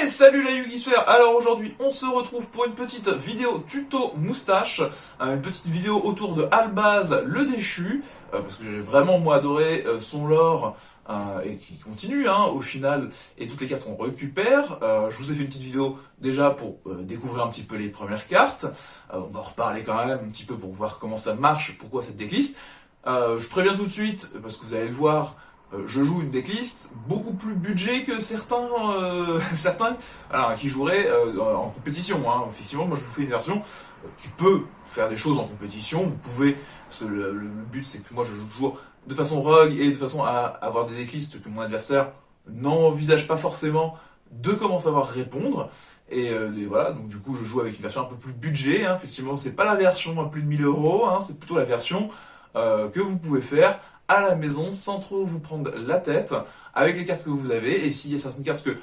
Et salut la Yugisphère. Alors aujourd'hui on se retrouve pour une petite vidéo tuto moustache, une petite vidéo autour de Albaz le déchu, parce que j'ai vraiment moi adoré son lore, et qui continue au final, et toutes les cartes qu'on récupère. Je vous ai fait une petite vidéo déjà pour découvrir un petit peu les premières cartes. On va en reparler quand même un petit peu pour voir comment ça marche, pourquoi cette decklist. Je préviens tout de suite, parce que vous allez le voir, je joue une decklist beaucoup plus budget que certains, alors, qui joueraient en compétition. Effectivement, moi je vous fais une version qui peut faire des choses en compétition. Vous pouvez, parce que le but c'est que moi je joue toujours de façon rogue et de façon à avoir des decklists que mon adversaire n'envisage pas forcément de comment savoir répondre. Et voilà, donc du coup je joue avec une version un peu plus budget. Effectivement, c'est pas la version à plus de 1000 euros, c'est plutôt la version que vous pouvez faire à la maison sans trop vous prendre la tête avec les cartes que vous avez. Et s'il y a certaines cartes que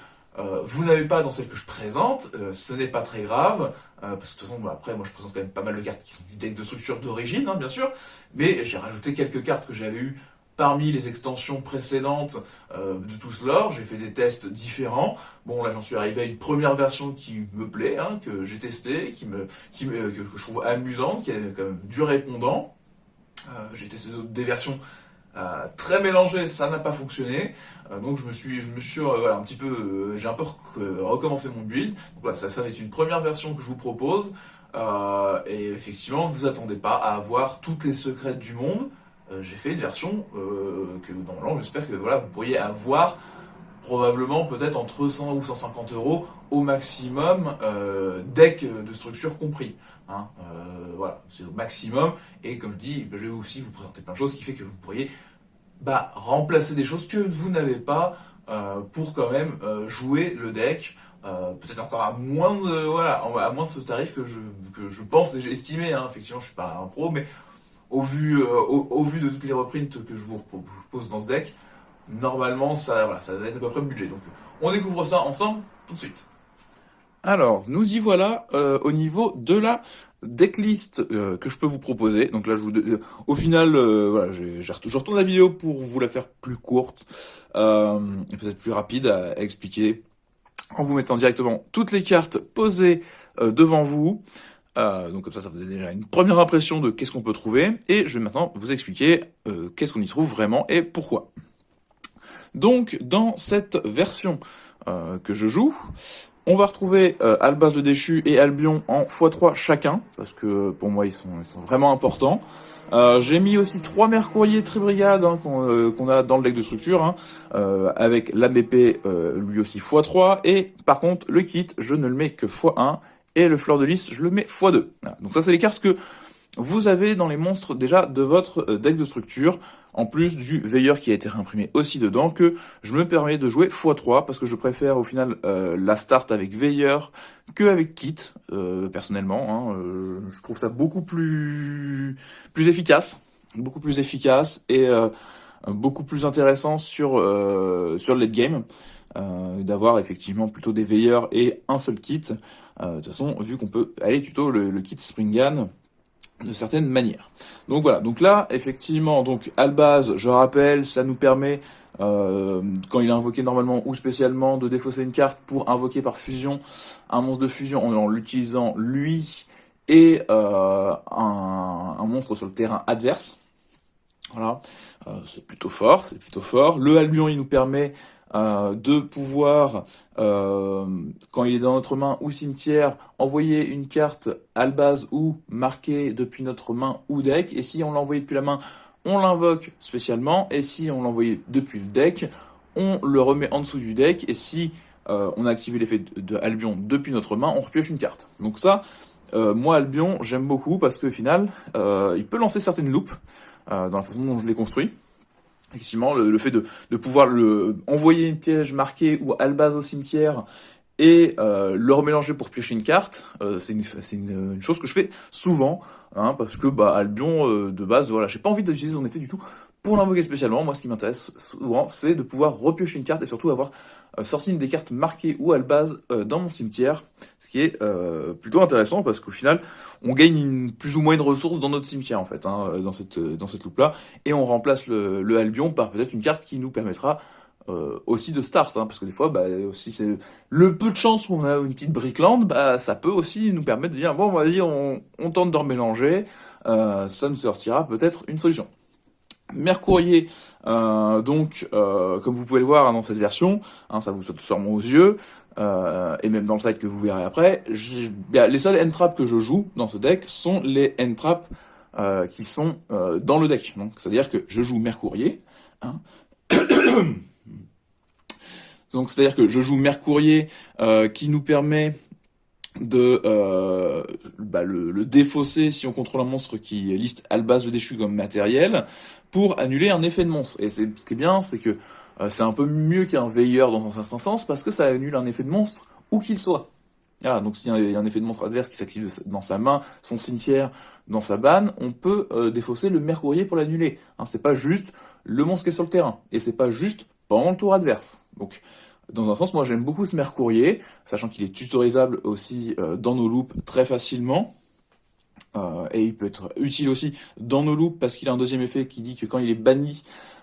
vous n'avez pas dans celles que je présente, ce n'est pas très grave, parce que de toute façon après moi je présente quand même pas mal de cartes qui sont du deck de structure d'origine, bien sûr, mais j'ai rajouté quelques cartes que j'avais eues parmi les extensions précédentes de tout ce lore. J'ai fait des tests différents. Bon, là j'en suis arrivé à une première version qui me plaît, que j'ai testé, que je trouve amusante, qui a quand même du répondant. J'ai testé des versions très mélangées, ça n'a pas fonctionné. Donc je me suis voilà, un petit peu, j'ai un peu recommencé mon build. Donc voilà, ça va être une première version que je vous propose. Et effectivement, ne vous attendez pas à avoir toutes les secrètes du monde. J'ai fait une version que normalement, j'espère que voilà, vous pourriez avoir probablement peut-être entre 100 ou 150 euros au maximum, deck de structure compris. Voilà, c'est au maximum. Et comme je dis, je vais aussi vous présenter plein de choses, ce qui fait que vous pourriez remplacer des choses que vous n'avez pas pour quand même jouer le deck. Peut-être encore à moins de, voilà, à moins de ce tarif que je pense et j'ai estimé. Effectivement, je suis pas un pro, mais au vu de toutes les reprints que je vous propose dans ce deck, normalement ça va être à peu près le budget. Donc on découvre ça ensemble tout de suite. Alors, nous y voilà au niveau de la decklist que je peux vous proposer. Donc là, au final, voilà, je retourne la vidéo pour vous la faire plus courte et peut-être plus rapide à expliquer, en vous mettant directement toutes les cartes posées devant vous. Donc comme ça vous donne déjà une première impression de qu'est-ce qu'on peut trouver. Et je vais maintenant vous expliquer qu'est-ce qu'on y trouve vraiment et pourquoi. Donc, dans cette version que je joue, on va retrouver Albaz le déchu et Albion en x3 chacun, parce que pour moi ils sont vraiment importants. J'ai mis aussi 3 Mercouriers Tribrigade qu'on a dans le deck de structure, avec l'ABP lui aussi x3, et par contre le kit je ne le mets que x1, et le fleur de lys je le mets x2. Voilà. Donc ça c'est les cartes que vous avez dans les monstres déjà de votre deck de structure, en plus du veilleur qui a été réimprimé aussi dedans, que je me permets de jouer x3, parce que je préfère au final la start avec veilleur que avec kit, personnellement. Je trouve ça beaucoup plus efficace, et beaucoup plus intéressant sur le late game, d'avoir effectivement plutôt des veilleurs et un seul kit. De toute façon, vu qu'on peut aller tuto le kit Springan de certaines manières. Donc voilà, donc là, effectivement, donc Albaz, je rappelle, ça nous permet, quand il est invoqué normalement ou spécialement, de défausser une carte pour invoquer par fusion un monstre de fusion en l'utilisant lui et un monstre sur le terrain adverse. Voilà, c'est plutôt fort, Le Albion, il nous permet de pouvoir, quand il est dans notre main ou cimetière, envoyer une carte Albaz ou marquée depuis notre main ou deck, et si on l'a envoyé depuis la main, on l'invoque spécialement, et si on l'a envoyé depuis le deck, on le remet en dessous du deck, et si on a activé l'effet de Albion depuis notre main, on repioche une carte. Donc ça, moi Albion, j'aime beaucoup, parce qu'au final, il peut lancer certaines loupes, dans la façon dont je l'ai construit. Effectivement, le fait de pouvoir envoyer une piège marquée ou Albaz au cimetière et le remélanger pour piocher une carte, c'est une chose que je fais souvent, parce que Albion, de base, voilà, j'ai pas envie d'utiliser son effet du tout pour l'invoquer spécialement. Moi, ce qui m'intéresse souvent, c'est de pouvoir repiocher une carte et surtout avoir sorti une des cartes marquées ou Albaz dans mon cimetière, ce qui est plutôt intéressant, parce qu'au final, on gagne plus ou moins une ressource dans notre cimetière, en fait, dans cette loupe-là, et on remplace le Albion par peut-être une carte qui nous permettra aussi de start, hein, parce que des fois, bah, si c'est le peu de chance où on a une petite brickland, bah, ça peut aussi nous permettre de dire bon, vas-y, on tente de remélanger, ça nous sortira peut-être une solution. Mercourier, comme vous pouvez le voir hein, dans cette version, hein, ça vous saute sûrement aux yeux, et même dans le site que vous verrez après, les seuls end-traps que je joue dans ce deck sont les end-traps qui sont dans le deck. Donc, c'est-à-dire que je joue Mercourier, hein. Donc c'est-à-dire que je joue Mercourier qui nous permet de le défausser si on contrôle un monstre qui liste Albaz le déchu comme matériel pour annuler un effet de monstre. Et ce qui est bien, c'est que c'est un peu mieux qu'un veilleur dans un certain sens parce que ça annule un effet de monstre où qu'il soit. Voilà, donc s'il y a un effet de monstre adverse qui s'active dans sa main, son cimetière, dans sa banne, on peut défausser le Mercourier pour l'annuler. Hein, c'est pas juste le monstre qui est sur le terrain, et c'est pas juste pendant le tour adverse. Donc, dans un sens, moi j'aime beaucoup ce Mercourier, sachant qu'il est tutorisable aussi dans nos loops très facilement. Et il peut être utile aussi dans nos loops parce qu'il a un deuxième effet qui dit que quand il est banni,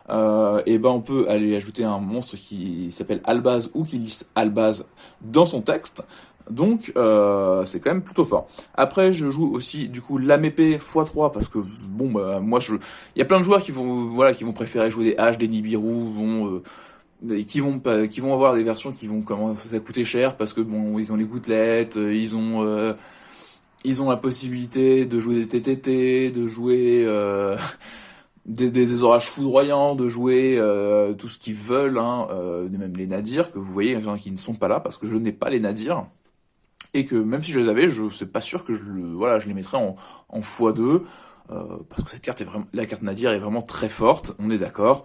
et ben on peut aller ajouter un monstre qui s'appelle Albaz ou qui liste Albaz dans son texte. Donc c'est quand même plutôt fort. Après je joue aussi du coup l'AMP x3 parce que bon bah moi il y a plein de joueurs qui vont préférer jouer des H, des Nibiru, qui vont avoir des versions qui vont commencer à coûter cher parce que bon ils ont les gouttelettes, ils ont la possibilité de jouer des TTT, de jouer des orages foudroyants, de jouer tout ce qu'ils veulent, hein, même les nadirs, que vous voyez, il y en a qui ne sont pas là, parce que je n'ai pas les nadirs, et que même si je les avais, je suis pas sûr que je les mettrais en x2, parce que cette carte la carte nadir est vraiment très forte, on est d'accord,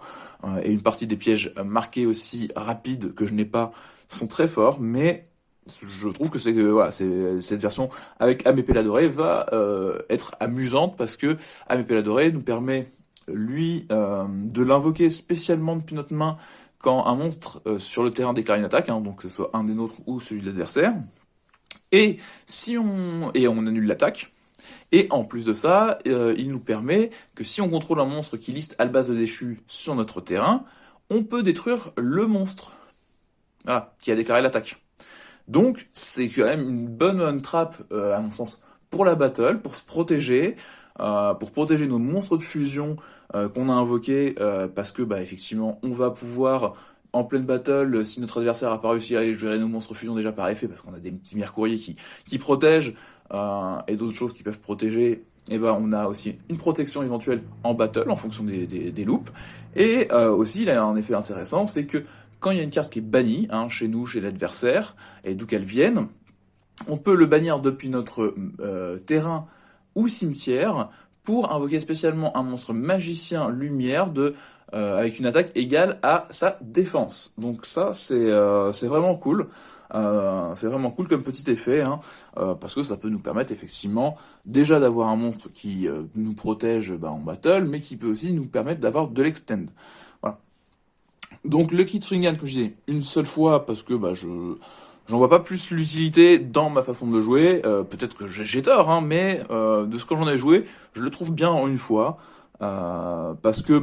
et une partie des pièges marqués aussi rapides que je n'ai pas sont très forts, mais je trouve que cette version avec Amépé Peladoré va être amusante parce que Amépé Peladoré nous permet lui de l'invoquer spécialement depuis notre main quand un monstre sur le terrain déclare une attaque, hein, donc que ce soit un des nôtres ou celui de l'adversaire. Et on annule l'attaque. Et en plus de ça, il nous permet que si on contrôle un monstre qui liste Albaz le déchu sur notre terrain, on peut détruire le monstre qui a déclaré l'attaque. Donc c'est quand même une bonne trap, à mon sens, pour la battle, pour se protéger, pour protéger nos monstres de fusion qu'on a invoqués, parce que effectivement on va pouvoir en pleine battle, si notre adversaire a pas réussi à gérer nos monstres fusion déjà par effet, parce qu'on a des petits Mercouriers qui protègent, et d'autres choses qui peuvent protéger, et on a aussi une protection éventuelle en battle en fonction des loops. Et aussi il a un effet intéressant, c'est que quand il y a une carte qui est bannie, hein, chez nous, chez l'adversaire, et d'où qu'elle vienne, on peut le bannir depuis notre terrain ou cimetière pour invoquer spécialement un monstre magicien lumière avec une attaque égale à sa défense. Donc ça, c'est vraiment cool. C'est vraiment cool comme petit effet, hein, parce que ça peut nous permettre effectivement déjà d'avoir un monstre qui nous protège en battle, mais qui peut aussi nous permettre d'avoir de l'extend. Voilà. Donc le kit Ringan, comme je disais, une seule fois parce que j'en vois pas plus l'utilité dans ma façon de le jouer. Peut-être que j'ai tort, hein, mais de ce que j'en ai joué, je le trouve bien en une fois. Parce que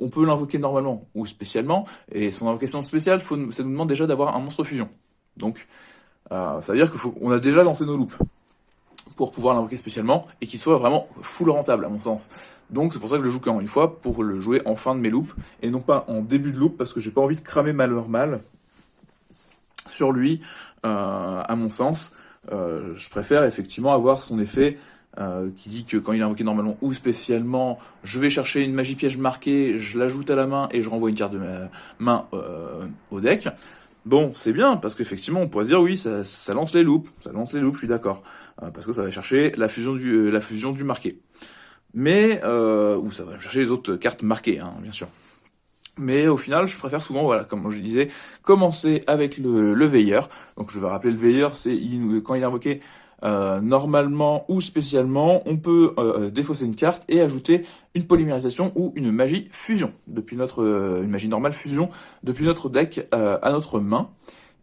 on peut l'invoquer normalement ou spécialement, et son invocation spéciale, ça nous demande déjà d'avoir un monstre fusion. Donc ça veut dire qu'on a déjà lancé nos loops pour pouvoir l'invoquer spécialement et qu'il soit vraiment full rentable à mon sens. Donc c'est pour ça que je le joue qu'en une fois, pour le jouer en fin de mes loops et non pas en début de loop, parce que j'ai pas envie de cramer ma normal sur lui. À mon sens, je préfère effectivement avoir son effet qui dit que quand il est invoqué normalement ou spécialement, je vais chercher une magie piège marquée, je l'ajoute à la main et je renvoie une carte de ma main au deck. Bon, c'est bien, parce qu'effectivement, on pourrait se dire, oui, ça lance les loops, je suis d'accord, parce que ça va chercher la fusion du marqué. Mais, ou ça va chercher les autres cartes marquées, hein, bien sûr. Mais au final, je préfère souvent, voilà, comme je disais, commencer avec le veilleur. Donc je vais rappeler le veilleur, c'est quand il est invoqué normalement ou spécialement, on peut défausser une carte et ajouter une polymérisation ou une magie fusion une magie normale fusion depuis notre deck à notre main.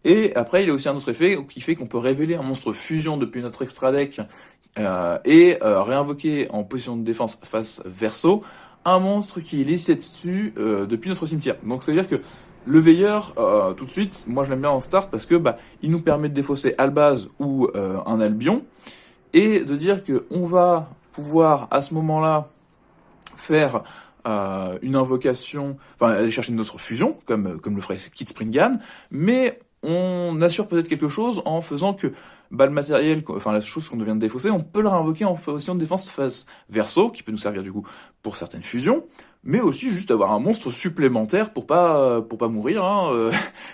Et après, il y a aussi un autre effet qui fait qu'on peut révéler un monstre fusion depuis notre extra deck et réinvoquer en position de défense face verso un monstre qui est listé dessus depuis notre cimetière. Donc ça veut dire que Le veilleur, tout de suite, moi je l'aime bien en start parce que il nous permet de défausser Albaz ou un Albion et de dire que on va pouvoir à ce moment-là faire une invocation, enfin aller chercher une autre fusion, comme le ferait Kit Springan, mais on assure peut-être quelque chose en faisant que le matériel, enfin la chose qu'on vient de défausser, on peut le réinvoquer en position de défense face verso, qui peut nous servir du coup pour certaines fusions, mais aussi juste avoir un monstre supplémentaire pour pas mourir hein,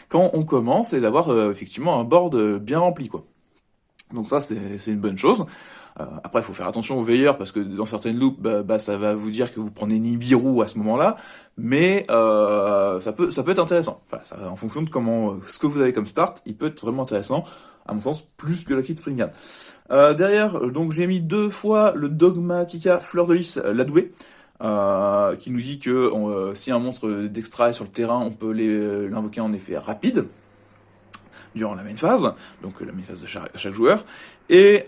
quand on commence et d'avoir effectivement un board bien rempli quoi. Donc ça c'est une bonne chose. Après, il faut faire attention aux veilleurs parce que dans certaines loupes, ça va vous dire que vous prenez Nibiru à ce moment-là, mais ça peut être intéressant. Enfin, ça, en fonction de ce que vous avez comme start, il peut être vraiment intéressant, à mon sens, plus que la Kit Springan. Derrière, donc j'ai mis 2 fois le Dogmatika Fleur de Lys Ladoué, qui nous dit que si un monstre d'extra est sur le terrain, on peut l'invoquer en effet rapide durant la main phase, donc la main phase de chaque joueur, et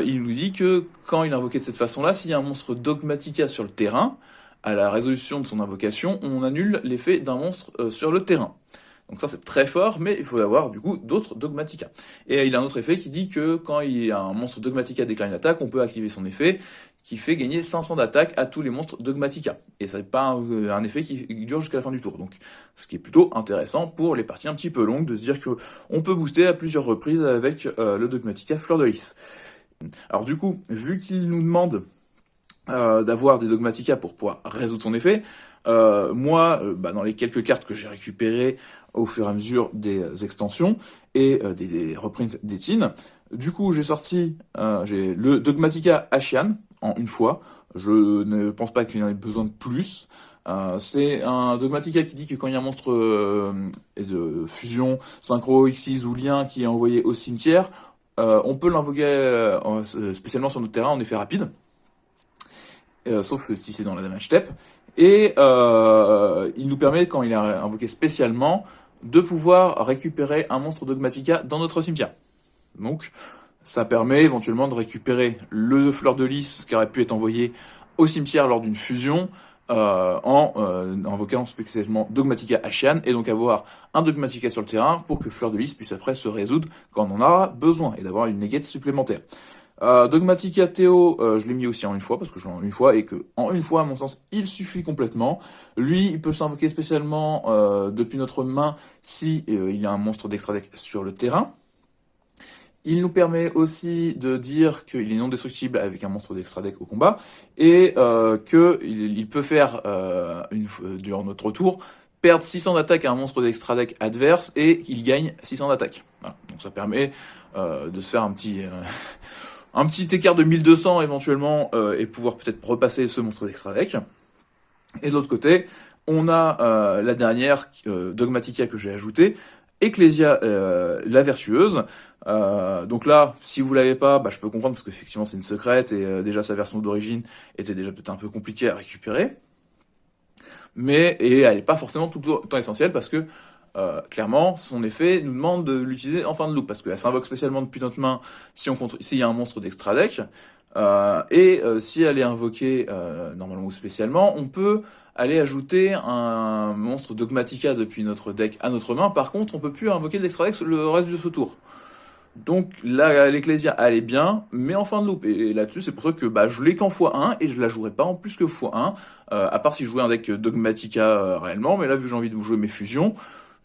il nous dit que quand il est invoqué de cette façon-là, s'il y a un monstre Dogmatika sur le terrain, à la résolution de son invocation, on annule l'effet d'un monstre sur le terrain. Donc ça c'est très fort, mais il faut avoir du coup d'autres Dogmatika. Et il a un autre effet qui dit que quand il y a un monstre Dogmatika déclare une attaque, on peut activer son effet, qui fait gagner 500 d'attaque à tous les monstres Dogmatika. Et ça n'est pas un effet qui dure jusqu'à la fin du tour. Donc, ce qui est plutôt intéressant pour les parties un petit peu longues, de se dire que on peut booster à plusieurs reprises avec le Dogmatika Fleur de Lys. Alors du coup, vu qu'il nous demande d'avoir des Dogmatika pour pouvoir résoudre son effet, moi, dans les quelques cartes que j'ai récupérées au fur et à mesure des extensions et des reprints d'Etin, du coup j'ai sorti j'ai le Dogmatika Ashian en une fois. Je ne pense pas qu'il y en ait besoin de plus. C'est un Dogmatika qui dit que quand il y a un monstre de fusion, synchro, Xyz ou lien qui est envoyé au cimetière, on peut l'invoquer spécialement sur notre terrain en effet rapide. Sauf si c'est dans la damage step. Et il nous permet, quand il est invoqué spécialement, de pouvoir récupérer un monstre Dogmatika dans notre cimetière. Donc, ça permet éventuellement de récupérer le Fleur de Lys qui aurait pu être envoyé au cimetière lors d'une fusion, en invoquant spécialement Dogmatika Ashian, et donc avoir un Dogmatika sur le terrain pour que Fleur de Lys puisse après se résoudre quand on en aura besoin, et d'avoir une negate supplémentaire. Dogmatika Théo, je l'ai mis aussi en une fois, parce que je l'ai en une fois, et que en une fois, à mon sens, il suffit complètement. Lui, il peut s'invoquer spécialement depuis notre main si il y a un monstre d'extra deck sur le terrain. Il nous permet aussi de dire qu'il est non destructible avec un monstre d'extra deck au combat, et qu'il peut faire, durant notre tour, perdre 600 d'attaque à un monstre d'extra deck adverse, et qu'il gagne 600 d'attaque. Voilà. Donc ça permet de se faire un petit écart de 1200 éventuellement, et pouvoir peut-être repasser ce monstre d'extra deck. Et de l'autre côté, on a la dernière Dogmatika que j'ai ajoutée, Ecclesia la vertueuse. Donc là, si vous l'avez pas, je peux comprendre parce qu'effectivement c'est une secrète et déjà sa version d'origine était déjà peut-être un peu compliquée à récupérer. Et elle n'est pas forcément tout le temps essentielle parce que clairement, son effet nous demande de l'utiliser en fin de loop, parce qu'elle s'invoque spécialement depuis notre main s'il y a un monstre d'extra deck, si elle est invoquée normalement ou spécialement, on peut aller ajouter un monstre Dogmatika depuis notre deck à notre main. Par contre, on peut plus invoquer de l'extra deck le reste de ce tour. Donc là, l'Ecclesia, elle est bien, mais en fin de loop. Et là-dessus, c'est pour ça que je l'ai qu'en x1, et je la jouerai pas en plus que x1, à part si je jouais un deck Dogmatika réellement, mais là, vu que j'ai envie de jouer mes fusions,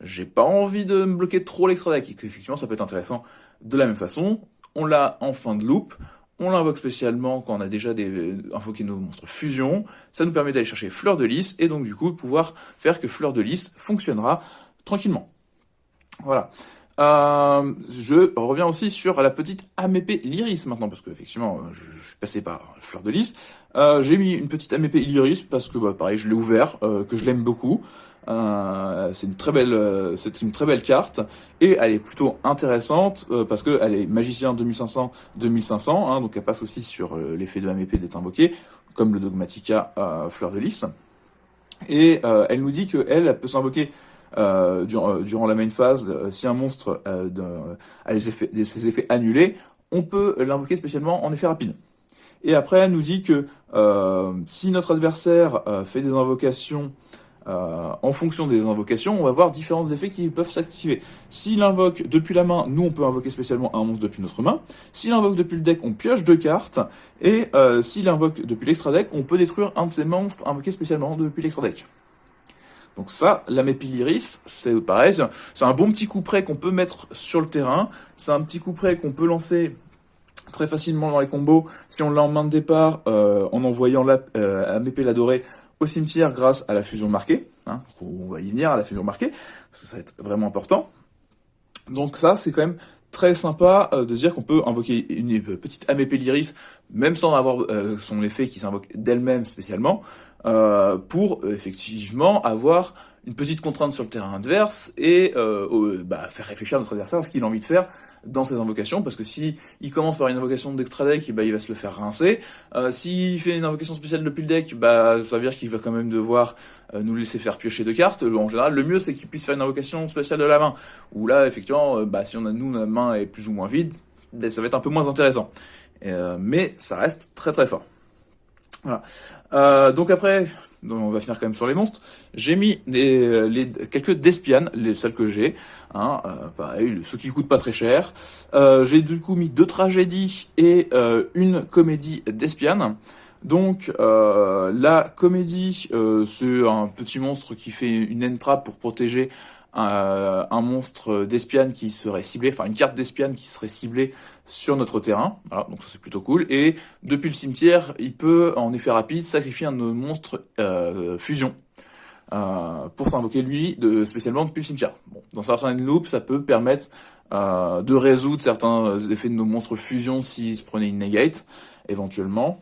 j'ai pas envie de me bloquer trop l'extra deck, et qu'effectivement ça peut être intéressant de la même façon. On l'a en fin de loop, on l'invoque spécialement quand on a déjà invoqué nos monstres fusion, ça nous permet d'aller chercher Fleur de Lys, et donc du coup pouvoir faire que Fleur de Lys fonctionnera tranquillement. Voilà. Je reviens aussi sur la petite AMP Lyris maintenant, parce que effectivement je suis passé par Fleur de Lys. J'ai mis une petite AMP Lyris parce que pareil, je l'ai ouvert, que je l'aime beaucoup. C'est une très belle carte, et elle est plutôt intéressante parce que elle est magicien 2500, hein, donc elle passe aussi sur l'effet de AMP d'être invoqué, comme le Dogmatika Fleur de Lys. Et elle nous dit que elle peut s'invoquer durant la main phase. Si un monstre a ses effets annulés, on peut l'invoquer spécialement en effet rapide. Et après, elle nous dit que si notre adversaire fait des invocations en fonction des invocations, on va voir différents effets qui peuvent s'activer. S'il invoque depuis la main, nous on peut invoquer spécialement un monstre depuis notre main. S'il invoque depuis le deck, on pioche 2 cartes. Et s'il invoque depuis l'extra deck, on peut détruire un de ces monstres invoqués spécialement depuis l'extra deck. Donc ça, la Mépiliris, c'est pareil, c'est un bon petit coup près qu'on peut mettre sur le terrain. C'est un petit coup près qu'on peut lancer très facilement dans les combos si on l'a en main de départ en envoyant Amépée la dorée au cimetière grâce à la fusion marquée. Hein, on va y venir à la fusion marquée, parce que ça va être vraiment important. Donc ça, c'est quand même très sympa de dire qu'on peut invoquer une petite Amépiliris, même sans avoir son effet qui s'invoque d'elle-même spécialement, pour effectivement avoir une petite contrainte sur le terrain adverse et faire réfléchir notre adversaire à ce qu'il a envie de faire dans ses invocations, parce que si il commence par une invocation d'extra deck, il va se le faire rincer. S'il fait une invocation spéciale depuis le deck, ça veut dire qu'il va quand même devoir nous laisser faire piocher 2 cartes. En général, le mieux c'est qu'il puisse faire une invocation spéciale de la main, où là effectivement, si notre main est plus ou moins vide, ça va être un peu moins intéressant. Mais ça reste très très fort. Voilà. Donc après, on va finir quand même sur les monstres. J'ai mis quelques Despianes, les seuls que j'ai. Hein, pareil, ceux qui coûtent pas très cher. J'ai du coup mis 2 tragédies et une comédie Despiane. Donc la comédie, c'est un petit monstre qui fait une entrap pour protéger un monstre d'espiane qui serait ciblé, enfin une carte d'espiane qui serait ciblée sur notre terrain. Voilà, donc ça c'est plutôt cool. Et depuis le cimetière, il peut en effet rapide sacrifier un de nos monstres fusion pour s'invoquer lui spécialement depuis le cimetière. Bon, dans certaines loops, ça peut permettre de résoudre certains effets de nos monstres fusion s'ils se prenaient une negate éventuellement.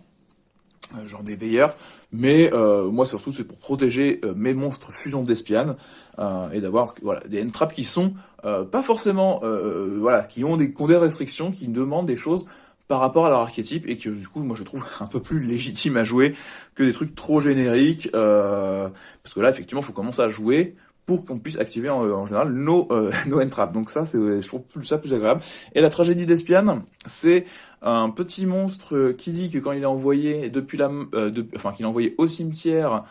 Genre des veilleurs, mais moi surtout c'est pour protéger mes monstres fusion d'espiane et d'avoir des entraps qui sont pas forcément qui ont des restrictions, qui demandent des choses par rapport à leur archétype et que du coup moi je trouve un peu plus légitime à jouer que des trucs trop génériques parce que là effectivement il faut commencer à jouer pour qu'on puisse activer en général nos entraps. Donc ça, je trouve ça plus agréable. Et la tragédie d'Espiane, c'est un petit monstre qui dit que quand il est envoyé qu'il est envoyé au cimetière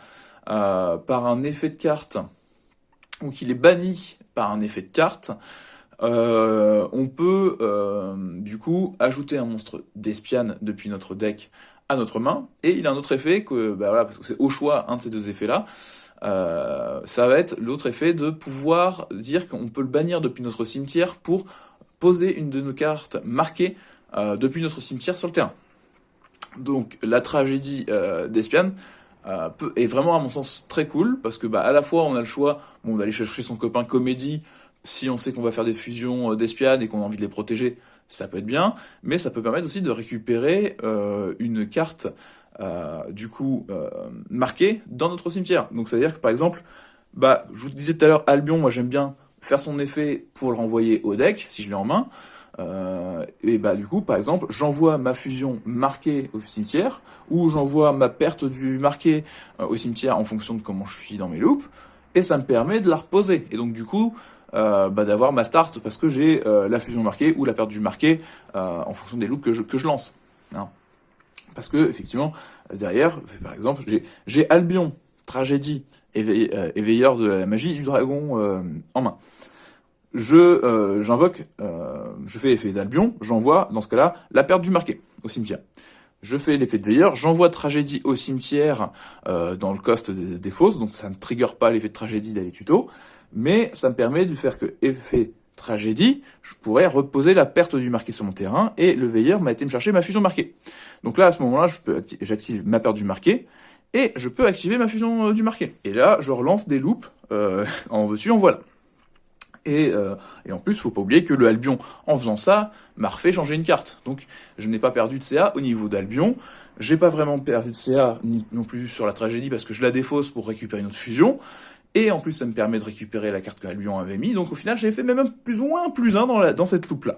par un effet de carte, ou qu'il est banni par un effet de carte, on peut du coup ajouter un monstre d'Espiane depuis notre deck à notre main, et il a un autre effet parce que c'est au choix un de ces 2 effets-là. Ça va être l'autre effet de pouvoir dire qu'on peut le bannir depuis notre cimetière pour poser une de nos cartes marquées depuis notre cimetière sur le terrain. Donc la tragédie d'Espiane est vraiment à mon sens très cool, parce que à la fois on a le choix d'aller chercher son copain comédie si on sait qu'on va faire des fusions d'Espiane et qu'on a envie de les protéger, ça peut être bien, mais ça peut permettre aussi de récupérer une carte marquée dans notre cimetière. Donc ça veut dire que par exemple, je vous disais tout à l'heure, Albion, moi j'aime bien faire son effet pour le renvoyer au deck, si je l'ai en main, du coup par exemple, j'envoie ma fusion marquée au cimetière, ou j'envoie ma perte du marqué au cimetière en fonction de comment je suis dans mes loops, et ça me permet de la reposer, et donc du coup d'avoir ma start parce que j'ai la fusion marquée ou la perte du marqué en fonction des loops que je lance. Hein. Parce que effectivement derrière, par exemple, j'ai Albion, tragédie, éveilleur de la magie du dragon en main. Je fais effet d'Albion, j'envoie dans ce cas-là la perte du marqué au cimetière. Je fais l'effet de veilleur, j'envoie tragédie au cimetière dans le cost des fausses, donc ça ne trigger pas l'effet de tragédie d'aller tuto, mais ça me permet de faire que effet tragédie, je pourrais reposer la perte du marqué sur mon terrain, et le veilleur m'a été me chercher ma fusion marquée. Donc là, à ce moment-là, j'active ma perte du marqué, et je peux activer ma fusion du marqué. Et là, je relance des loops en veux-tu, en voilà. Et en plus, faut pas oublier que le Albion, en faisant ça, m'a refait changer une carte. Donc, je n'ai pas perdu de CA au niveau d'Albion. J'ai pas vraiment perdu de CA non plus sur la tragédie parce que je la défausse pour récupérer une autre fusion. Et en plus, ça me permet de récupérer la carte que Albion avait mis. Donc au final, j'ai fait même un plus ou moins un plus 1 dans cette loupe-là.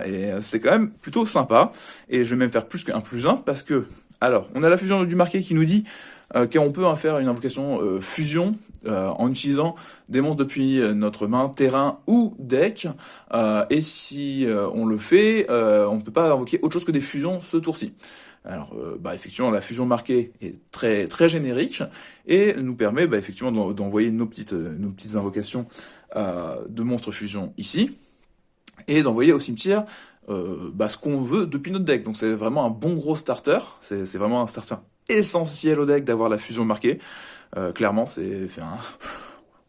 Et c'est quand même plutôt sympa. Et je vais même faire plus qu'un plus 1 parce que, alors, on a la fusion du marqué qui nous dit car on peut faire une invocation fusion en utilisant des monstres depuis notre main, terrain ou deck, et si on le fait, on ne peut pas invoquer autre chose que des fusions ce tour-ci. Alors, effectivement, la fusion marquée est très très générique et nous permet effectivement d'envoyer nos petites invocations de monstres fusion ici et d'envoyer au cimetière ce qu'on veut depuis notre deck. Donc c'est vraiment un bon gros starter. C'est vraiment un starter essentiel au deck d'avoir la fusion marquée. Clairement, il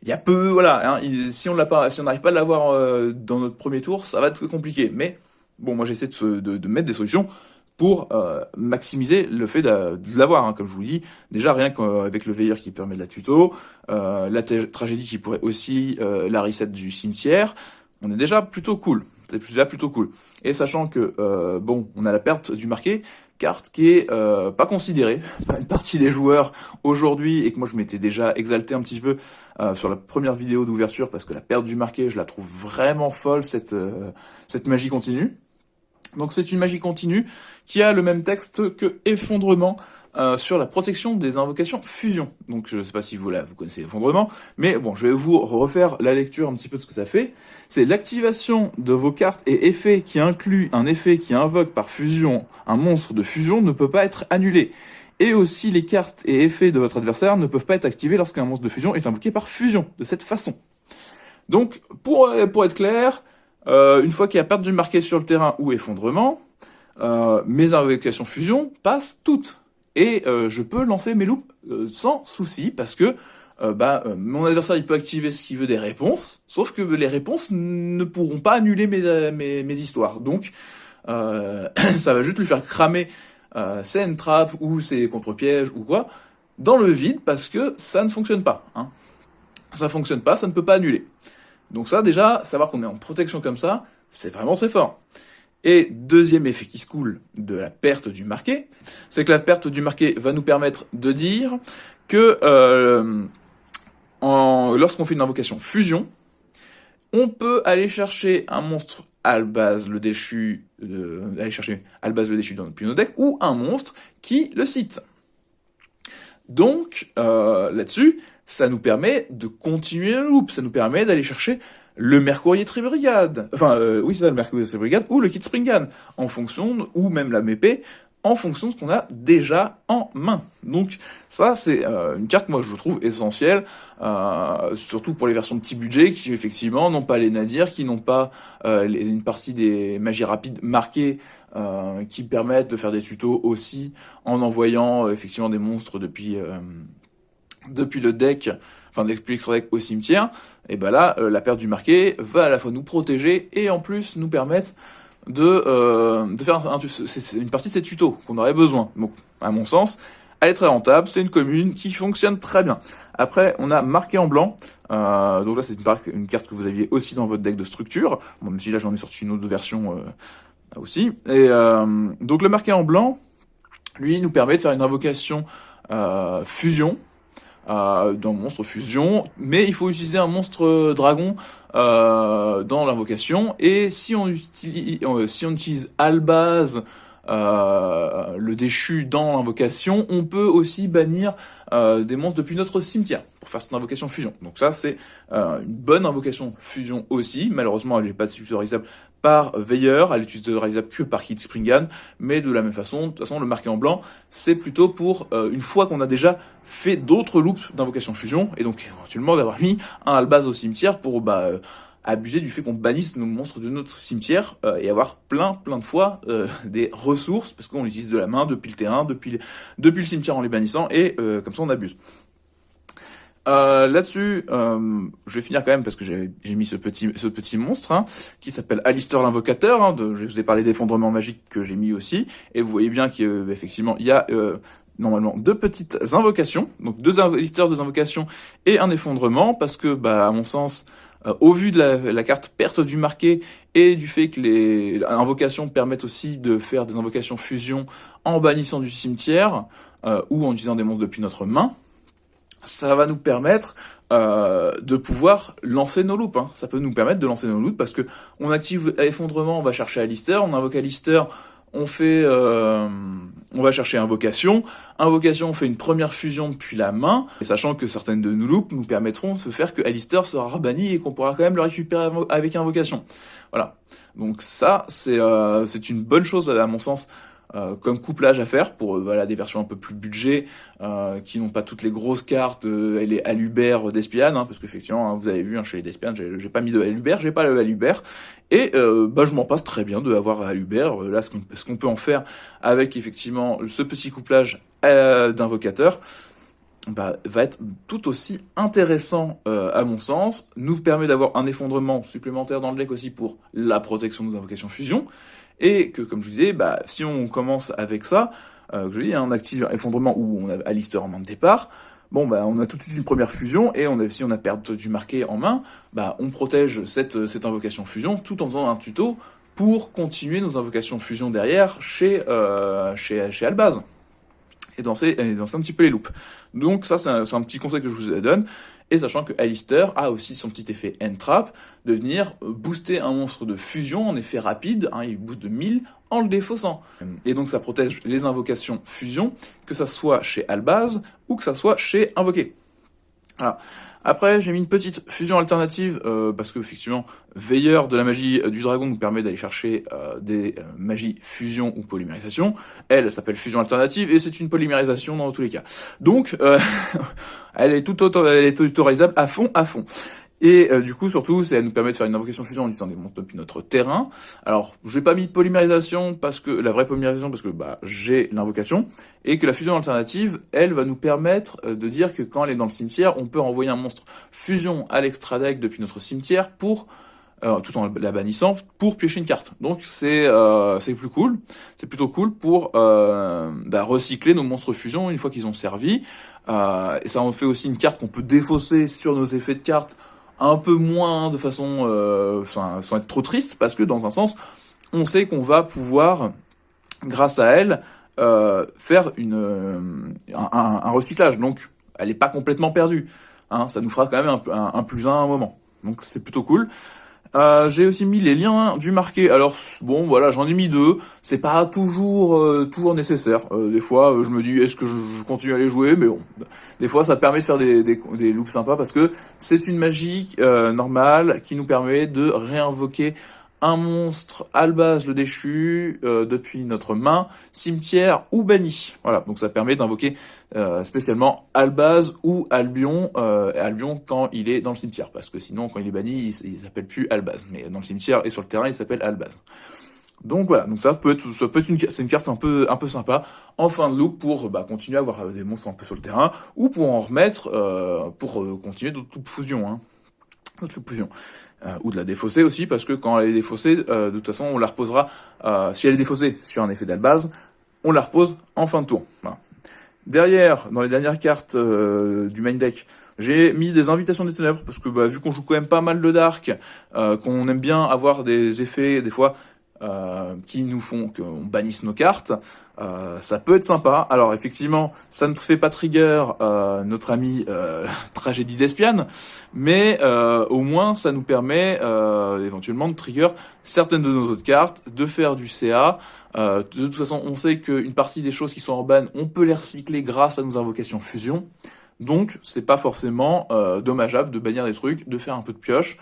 y a peu, voilà. Si on n'arrive pas à l'avoir dans notre premier tour, ça va être compliqué. Mais bon, moi j'essaie de mettre des solutions pour maximiser le fait de l'avoir, hein. Comme je vous dis, déjà rien qu'avec le veilleur qui permet de la tuto, la tragédie qui pourrait aussi la reset du cimetière, on est déjà plutôt cool. C'est déjà plutôt cool. Et sachant que on a la perte du marqué, carte qui est pas considérée par une partie des joueurs aujourd'hui, et que moi je m'étais déjà exalté un petit peu sur la première vidéo d'ouverture, parce que la perte du marqué, je la trouve vraiment folle, cette magie continue. Donc c'est une magie continue qui a le même texte que Effondrement sur la protection des invocations fusion. Donc je sais pas si vous connaissez Effondrement, mais bon, je vais vous refaire la lecture un petit peu de ce que ça fait. C'est l'activation de vos cartes et effets qui inclut un effet qui invoque par fusion un monstre de fusion ne peut pas être annulé. Et aussi les cartes et effets de votre adversaire ne peuvent pas être activés lorsqu'un monstre de fusion est invoqué par fusion, de cette façon. Donc pour être clair, une fois qu'il y a perte du marqué sur le terrain ou effondrement, mes invocations fusion passent toutes. Et je peux lancer mes loops sans souci, parce que mon adversaire il peut activer s'il veut des réponses, sauf que les réponses ne pourront pas annuler mes histoires. Donc ça va juste lui faire cramer ses end-traps ou ses contre-pièges ou quoi, dans le vide, parce que ça ne fonctionne pas. Hein. Ça fonctionne pas, ça ne peut pas annuler. Donc ça, déjà, savoir qu'on est en protection comme ça, c'est vraiment très fort. Et deuxième effet qui se coule de la perte du marqué, c'est que la perte du marqué va nous permettre de dire que lorsqu'on fait une invocation fusion, on peut aller chercher un monstre Albaz le déchu, depuis nos decks, ou un monstre qui le cite. Donc là-dessus, ça nous permet de continuer le loop, ça nous permet d'aller chercher le Mercourier Tribrigade, c'est ça, le Mercourier Tribrigade, ou le Kit Springan, en fonction, ou même la Mépée, en fonction de ce qu'on a déjà en main. Donc ça, c'est une carte, moi, je trouve essentielle, surtout pour les versions de petit budget, qui effectivement n'ont pas les nadirs, qui n'ont pas une partie des magies rapides marquées, qui permettent de faire des tutos aussi, en envoyant effectivement des monstres depuis le deck, depuis l'extra deck au cimetière. Et là, la perte du marqué va à la fois nous protéger et en plus nous permettre de faire une partie de ces tutos qu'on aurait besoin. Donc, à mon sens, elle est très rentable, c'est une commune qui fonctionne très bien. Après, on a marqué en blanc, donc là c'est une carte que vous aviez aussi dans votre deck de structure, bon, même si là j'en ai sorti une autre version aussi. Et donc le marqué en blanc, lui, nous permet de faire une invocation fusion, d'un monstre fusion, mais il faut utiliser un monstre dragon dans l'invocation, et si on utilise Albaz, le déchu dans l'invocation, on peut aussi bannir des monstres depuis notre cimetière pour faire cette invocation fusion. Donc ça, c'est une bonne invocation fusion aussi. Malheureusement, elle n'est pas utilisable par veilleur, elle est utilisable que par Kit Springan, mais de la même façon, de toute façon, le marqué en blanc, c'est plutôt pour une fois qu'on a déjà fait d'autres loops d'invocation fusion, et donc éventuellement d'avoir mis un Albaz au cimetière pour abuser du fait qu'on bannisse nos monstres de notre cimetière et avoir plein de fois des ressources, parce qu'on utilise de la main depuis le terrain, depuis le cimetière en les bannissant, et comme ça on abuse. Là-dessus, je vais finir quand même parce que j'ai mis ce petit monstre qui s'appelle Alistair l'invocateur. Je vous ai parlé d'effondrement magique que j'ai mis aussi, et vous voyez bien qu'effectivement il y a normalement deux petites invocations, donc deux Alistair, deux invocations et un effondrement, parce que à mon sens, au vu de la carte perte du marqué et du fait que les invocations permettent aussi de faire des invocations fusion en bannissant du cimetière ou en utilisant des monstres depuis notre main, ça va nous permettre de pouvoir lancer nos loops. Ça peut nous permettre de lancer nos loops parce que on active effondrement, on va chercher Alistair, on invoque Alistair, on va chercher Invocation. Invocation, on fait une première fusion depuis la main, et sachant que certaines de nos loops nous permettront de se faire que Alistair sera banni et qu'on pourra quand même le récupérer avec Invocation. Voilà. Donc ça, c'est une bonne chose à mon sens. Comme couplage à faire pour voilà, des versions un peu plus budget, qui n'ont pas toutes les grosses cartes et les Alubert d'Espian, parce qu'effectivement, vous avez vu, chez les Despian, j'ai pas mis de Alubert, j'ai pas le Alubert, et je m'en passe très bien de avoir Alubert. Là, ce qu'on peut en faire avec effectivement ce petit couplage d'invocateur, va être tout aussi intéressant à mon sens, nous permet d'avoir un effondrement supplémentaire dans le deck aussi pour la protection des invocations fusion, et que, comme je vous disais, si on commence avec ça, je dis, on active effondrement où on a Alistair en main de départ, on a tout de suite une première fusion, et si on a perdu du marqué en main, on protège cette invocation fusion tout en faisant un tuto pour continuer nos invocations fusion derrière chez Albaz. Et danser un petit peu les loops. Donc ça, c'est un petit conseil que je vous donne. Et sachant que Alistair a aussi son petit effet End Trap, de venir booster un monstre de fusion en effet rapide, il booste de 1000 en le défaussant. Et donc ça protège les invocations fusion, que ça soit chez Albaz ou que ça soit chez Invoqué. Voilà. Après, j'ai mis une petite fusion alternative, parce que effectivement, Veilleur de la magie du dragon nous permet d'aller chercher des magies fusion ou polymérisation. Elle s'appelle fusion alternative, et c'est une polymérisation dans tous les cas. Donc, elle est autorisable à fond. Et du coup, surtout, elle nous permet de faire une invocation fusion en utilisant des monstres depuis notre terrain. Alors, j'ai pas mis de polymérisation la vraie polymérisation parce que j'ai l'invocation, et que la fusion alternative, elle va nous permettre de dire que quand elle est dans le cimetière, on peut envoyer un monstre fusion à l'extra deck depuis notre cimetière pour tout en la bannissant pour piocher une carte. Donc c'est plus cool, c'est plutôt cool pour recycler nos monstres fusion une fois qu'ils ont servi. Et ça en fait aussi une carte qu'on peut défausser sur nos effets de cartes un peu moins de façon sans être trop triste, parce que dans un sens on sait qu'on va pouvoir, grâce à elle, faire un recyclage. Donc elle est pas complètement perdue, ça nous fera quand même un plus 1 à un moment, donc c'est plutôt cool. J'ai aussi mis les liens du marqué. Alors voilà, j'en ai mis 2. C'est pas toujours nécessaire. Des fois, je me dis, est-ce que je continue à les jouer? Mais bon, des fois, ça permet de faire des loops sympas, parce que c'est une magie normale qui nous permet de réinvoquer un monstre Albaz le déchu depuis notre main, cimetière ou banni. Voilà, donc ça permet d'invoquer spécialement Albaz ou Albion, Albion quand il est dans le cimetière, parce que sinon quand il est banni, il s'appelle plus Albaz, mais dans le cimetière et sur le terrain, il s'appelle Albaz. Donc voilà, donc ça peut être c'est une carte un peu sympa en fin de loop pour continuer à avoir des monstres un peu sur le terrain, ou pour en remettre pour continuer d'autres loop fusion, ou de la défausser aussi, parce que quand elle est défaussée, de toute façon on la reposera, si elle est défaussée sur un effet d'Albaz, on la repose en fin de tour. Voilà. Derrière, dans les dernières cartes du main deck, j'ai mis des invitations des ténèbres, parce que vu qu'on joue quand même pas mal de dark, qu'on aime bien avoir des effets des fois qui nous font qu'on bannisse nos cartes, ça peut être sympa. Alors effectivement, ça ne fait pas trigger notre ami Tragédie d'Espian, mais au moins ça nous permet éventuellement de trigger certaines de nos autres cartes, de faire du CA. De toute façon, on sait qu'une partie des choses qui sont en ban, on peut les recycler grâce à nos invocations fusion. Donc c'est pas forcément dommageable de bannir des trucs, de faire un peu de pioche.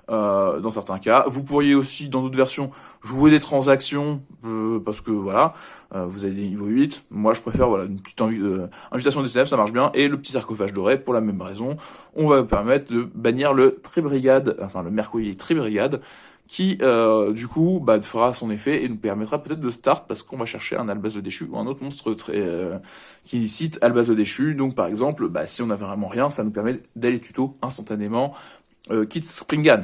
Dans certains cas, vous pourriez aussi dans d'autres versions jouer des transactions, parce que voilà, vous avez des niveaux 8. Moi je préfère une petite invitation des ténèbres, ça marche bien, et le petit sarcophage doré pour la même raison. On va permettre de bannir le Tribrigade, le Mercouillet Tribrigade, qui du coup fera son effet et nous permettra peut-être de start, parce qu'on va chercher un Albaz le déchu ou un autre monstre qui cite Albaz le déchu. Donc par exemple, si on n'avait vraiment rien, ça nous permet d'aller tuto instantanément Kit Springan,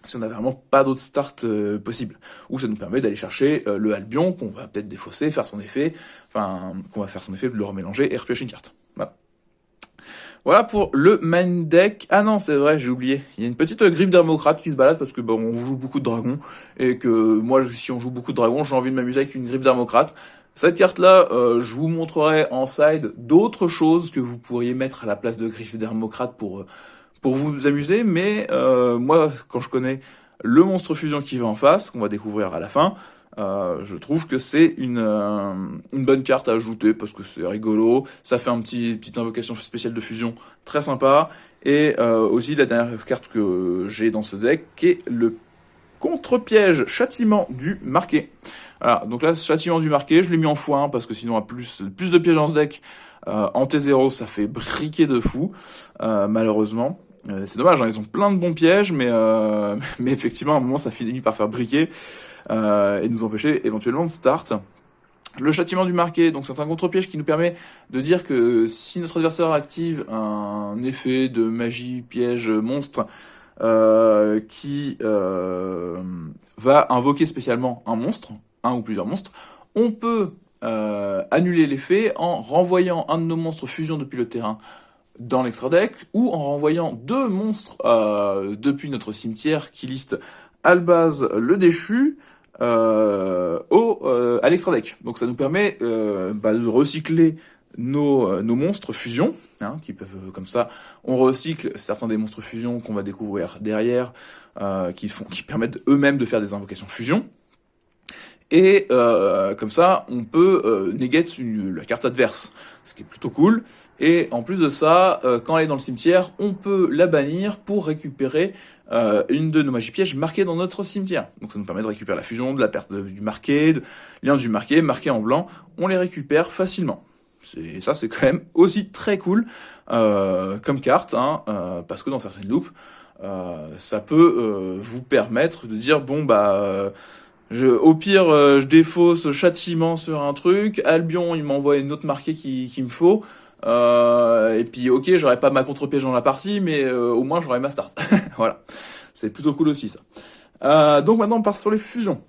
si on n'a vraiment pas d'autres starts possibles. Ou ça nous permet d'aller chercher le Albion, qu'on va peut-être défausser, faire son effet, le remélanger et repiocher une carte. Voilà pour le main deck. Ah non, c'est vrai, j'ai oublié. Il y a une petite griffe d'Hermocrate qui se balade, parce que on joue beaucoup de dragons, et que moi, si on joue beaucoup de dragons, j'ai envie de m'amuser avec une griffe d'Hermocrate. Cette carte-là, je vous montrerai en side d'autres choses que vous pourriez mettre à la place de griffe d'Hermocrate pour vous amuser, mais moi, quand je connais le monstre fusion qui va en face, qu'on va découvrir à la fin, Je trouve que c'est une bonne carte à ajouter parce que c'est rigolo, ça fait petite invocation spéciale de fusion très sympa, et aussi la dernière carte que j'ai dans ce deck qui est le contre-piège châtiment du marqué. Voilà, donc là, châtiment du marqué, je l'ai mis en x1 parce que sinon, à plus de pièges dans ce deck, en T0, ça fait briquer de fou, malheureusement. C'est dommage, hein, ils ont plein de bons pièges, mais effectivement, à un moment, ça finit par faire briquer et nous empêcher éventuellement de start. Le châtiment du marqué, donc c'est un contre-piège qui nous permet de dire que si notre adversaire active un effet de magie, piège, monstre, qui va invoquer spécialement un monstre, un ou plusieurs monstres, on peut annuler l'effet en renvoyant un de nos monstres fusion depuis le terrain dans l'extra deck, ou en renvoyant 2 monstres depuis notre cimetière qui liste Albaz le déchu à l'extra deck. Donc ça nous permet de recycler nos monstres fusion, hein, qui peuvent comme ça, on recycle certains des monstres fusion qu'on va découvrir derrière, qui permettent eux-mêmes de faire des invocations fusion. Et comme ça, on peut negate la carte adverse, ce qui est plutôt cool. Et en plus de ça, quand elle est dans le cimetière, on peut la bannir pour récupérer une de nos magies pièges marquées dans notre cimetière. Donc ça nous permet de récupérer la fusion, de la perte du marqué, de lien du marqué en blanc, on les récupère facilement. Ça c'est quand même aussi très cool comme carte, hein, parce que dans certaines loupes, ça peut vous permettre de dire bon au pire, je défausse châtiment sur un truc, Albion il m'envoie une autre marquée qu'il me faut, et puis ok, j'aurai pas ma contre-piège dans la partie, mais au moins j'aurai ma start. Voilà, c'est plutôt cool aussi ça. Donc maintenant on part sur les fusions.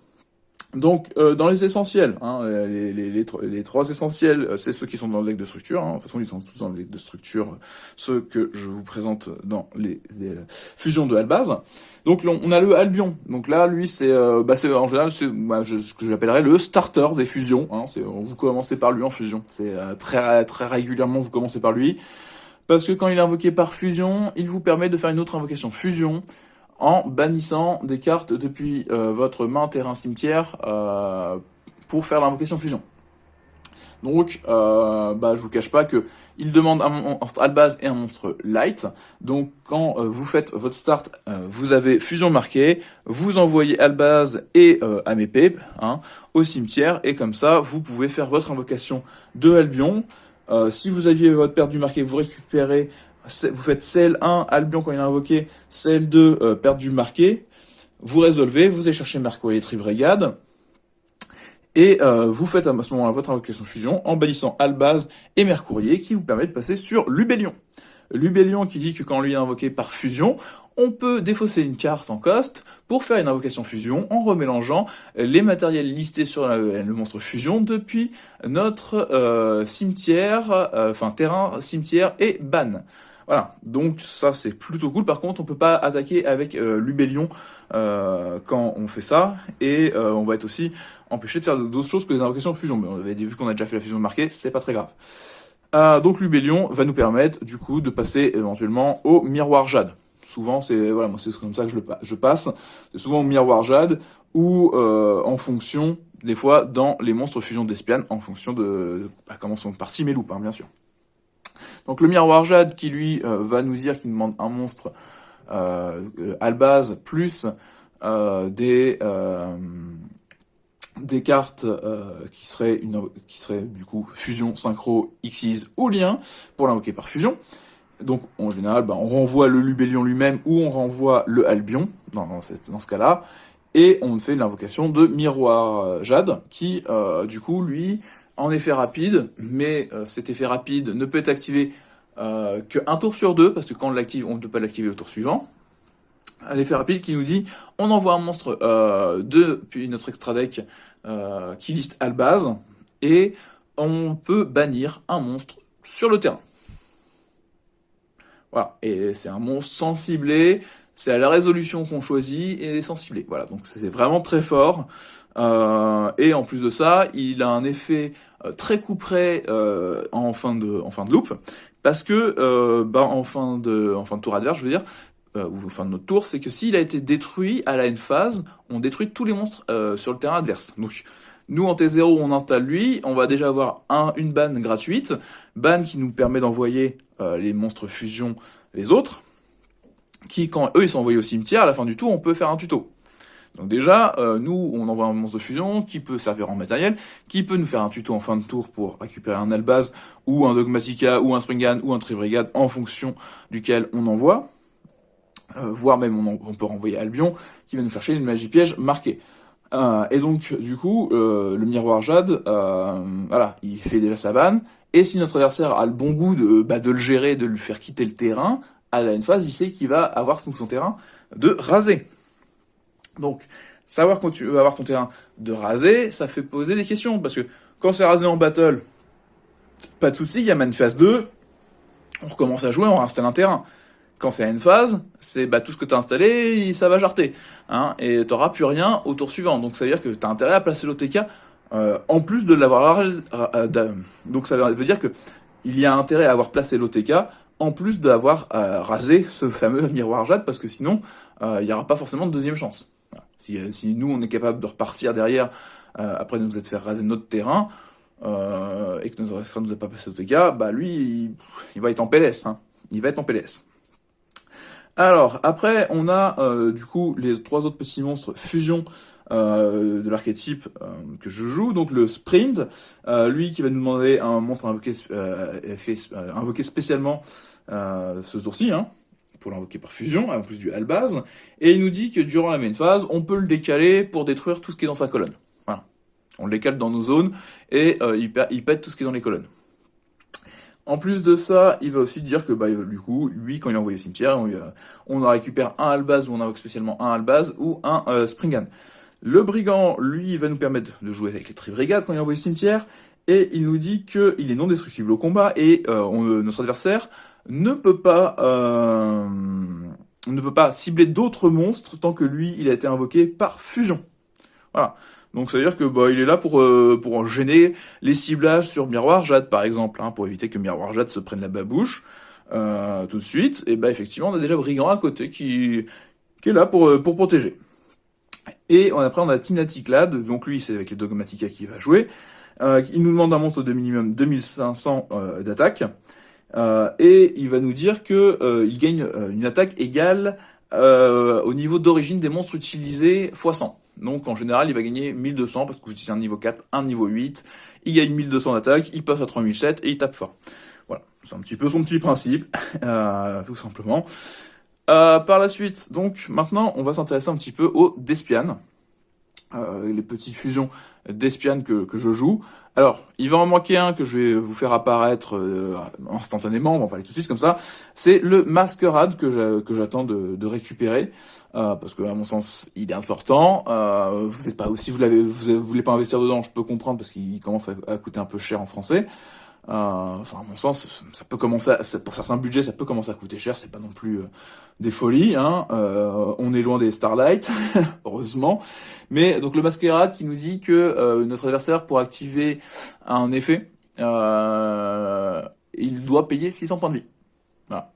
Donc dans les essentiels, hein, les 3 essentiels, c'est ceux qui sont dans le deck de structure, hein. De toute façon ils sont tous dans le deck de structure, ceux que je vous présente dans les fusions de Albaz. Donc on a le Albion, donc là lui c'est en général c'est ce que j'appellerais le starter des fusions, hein. Vous commencez par lui en fusion, c'est très régulièrement vous commencez par lui, parce que quand il est invoqué par fusion, il vous permet de faire une autre invocation fusion, en bannissant des cartes depuis votre main terrain cimetière pour faire l'invocation fusion. Donc, je vous cache pas que il demande un monstre Albaz et un monstre light. Donc, quand vous faites votre start, vous avez fusion marquée, vous envoyez Albaz et Amépé au cimetière, et comme ça, vous pouvez faire votre invocation de Albion. Si vous aviez votre perte du marqué, vous récupérez. Vous faites CL1, Albion quand il est invoqué, CL2, perte du marqué, vous résolvez, vous allez chercher Mercurier Tribrigade, et vous faites à ce moment-là votre invocation fusion en bannissant Albaz et Mercurier, qui vous permet de passer sur Lubellion. Lubellion qui dit que quand lui est invoqué par fusion, on peut défausser une carte en cost pour faire une invocation fusion en remélangeant les matériels listés sur le monstre fusion depuis notre cimetière, terrain, cimetière et ban. Voilà, donc ça c'est plutôt cool. Par contre, on peut pas attaquer avec Lubellion quand on fait ça, et on va être aussi empêché de faire d'autres choses que des invocations de fusion. Mais on avait vu qu'on a déjà fait la fusion marquée, c'est pas très grave. Donc Lubellion va nous permettre du coup de passer éventuellement au miroir jade. Souvent moi c'est comme ça que je passe. C'est souvent au miroir jade ou en fonction des fois dans les monstres fusion d'Espiane, en fonction de comment sont partis mes loupes, bien sûr. Donc le miroir jade qui lui va nous dire qu'il demande un monstre Albaz plus des cartes qui seraient du coup fusion, synchro, Xyz ou lien pour l'invoquer par fusion. Donc en général, on renvoie le Lubellion lui-même ou on renvoie le Albion dans ce cas-là, et on fait l'invocation de miroir jade qui du coup lui en effet rapide, mais cet effet rapide ne peut être activé qu'un tour sur 2, parce que quand on l'active, on ne peut pas l'activer au tour suivant. Un effet rapide qui nous dit, on envoie un monstre depuis notre extra deck qui liste Albaz, et on peut bannir un monstre sur le terrain. Voilà, et c'est un monstre sans cibler, c'est à la résolution qu'on choisit, et sans cibler. Voilà, donc c'est vraiment très fort. Et en plus de ça, il a un effet très couperé en fin de loop, parce que en fin de tour adverse, je veux dire, ou fin de notre tour, c'est que s'il a été détruit à la end phase, on détruit tous les monstres sur le terrain adverse. Donc nous en T0 on installe lui, on va déjà avoir une ban gratuite, ban qui nous permet d'envoyer les monstres fusion les autres, qui quand eux ils sont envoyés au cimetière, à la fin du tour on peut faire un tuto. Donc déjà, nous, on envoie un monstre de fusion qui peut servir en matériel, qui peut nous faire un tuto en fin de tour pour récupérer un Albaz, ou un Dogmatika, ou un Springan, ou un Tribrigade, en fonction duquel on envoie. Voire même, on peut renvoyer Albion, qui va nous chercher une magie piège marquée. Et donc, du coup, le miroir Jade, voilà, il fait déjà sa banne, et si notre adversaire a le bon goût de le gérer, de lui faire quitter le terrain, à la phase, il sait qu'il va avoir sous son terrain de raser. Donc, savoir quand tu veux avoir ton terrain de raser, ça fait poser des questions, parce que quand c'est rasé en battle, pas de souci, il y a man phase 2, on recommence à jouer, on réinstalle un terrain. Quand c'est à une phase, c'est tout ce que t'as installé, ça va jarter, hein, et t'auras plus rien au tour suivant. Donc ça veut dire que t'as intérêt à placer l'OTK en plus de l'avoir rasé. Donc ça veut dire que il y a intérêt à avoir placé l'OTK en plus d'avoir rasé ce fameux miroir Jade, parce que sinon il n'y aura pas forcément de deuxième chance. Si nous, on est capable de repartir derrière, après nous être fait raser notre terrain, et que nos adversaires nous a pas passé au TK, lui, il va être en PLS. Hein. Il va être en PLS. Alors, après, on a du coup les 3 autres petits monstres fusion de l'archétype que je joue. Donc le Sprint, lui qui va nous demander un monstre invoqué spécialement ce tour-ci, hein, pour l'invoquer par fusion, en plus du Albaz, et il nous dit que durant la main phase, on peut le décaler pour détruire tout ce qui est dans sa colonne. Voilà. On le décale dans nos zones, et il pète tout ce qui est dans les colonnes. En plus de ça, il va aussi dire que du coup, lui, quand il est envoyé au cimetière, on en récupère un Albaz, ou on invoque spécialement un Albaz, ou un Springan. Le Brigand, lui, il va nous permettre de jouer avec les Tribrigades quand il est envoyé au cimetière, et il nous dit qu'il est non destructible au combat, et notre adversaire ne peut pas cibler d'autres monstres tant que lui, il a été invoqué par fusion. Voilà. Donc ça veut dire que il est là pour gêner les ciblages sur Miroir Jade, par exemple, hein, pour éviter que Miroir Jade se prenne la babouche tout de suite. Et effectivement, on a déjà Brigand à côté qui est là pour protéger. Et après, on a Tinaticlad, donc lui, c'est avec les Dogmatika qu'il va jouer. Il nous demande un monstre de minimum 2500 d'attaque. Et il va nous dire que il gagne une attaque égale au niveau d'origine des monstres utilisés x 100. Donc en général, il va gagner 1200 parce que j'utilise un niveau 4, un niveau 8. Il gagne 1200 d'attaque, il passe à 3007 et il tape fort. Voilà, c'est un petit peu son petit principe, tout simplement. Par la suite, donc maintenant, on va s'intéresser un petit peu aux Despian. Les petites fusions d'Espian que je joue. Alors, il va en manquer un que je vais vous faire apparaître instantanément, on va en parler tout de suite comme ça. C'est le Masquerade que j'attends de récupérer, parce que à mon sens, il est important. Vous êtes pas aussi, vous voulez pas investir dedans, je peux comprendre parce qu'il commence à coûter un peu cher en français. À mon sens, ça peut commencer, pour certains budgets, ça peut commencer à coûter cher, c'est pas non plus des folies, hein. On est loin des Starlight, heureusement. Mais donc le Masquerade qui nous dit que notre adversaire, pour activer un effet, il doit payer 600 points de vie. Voilà.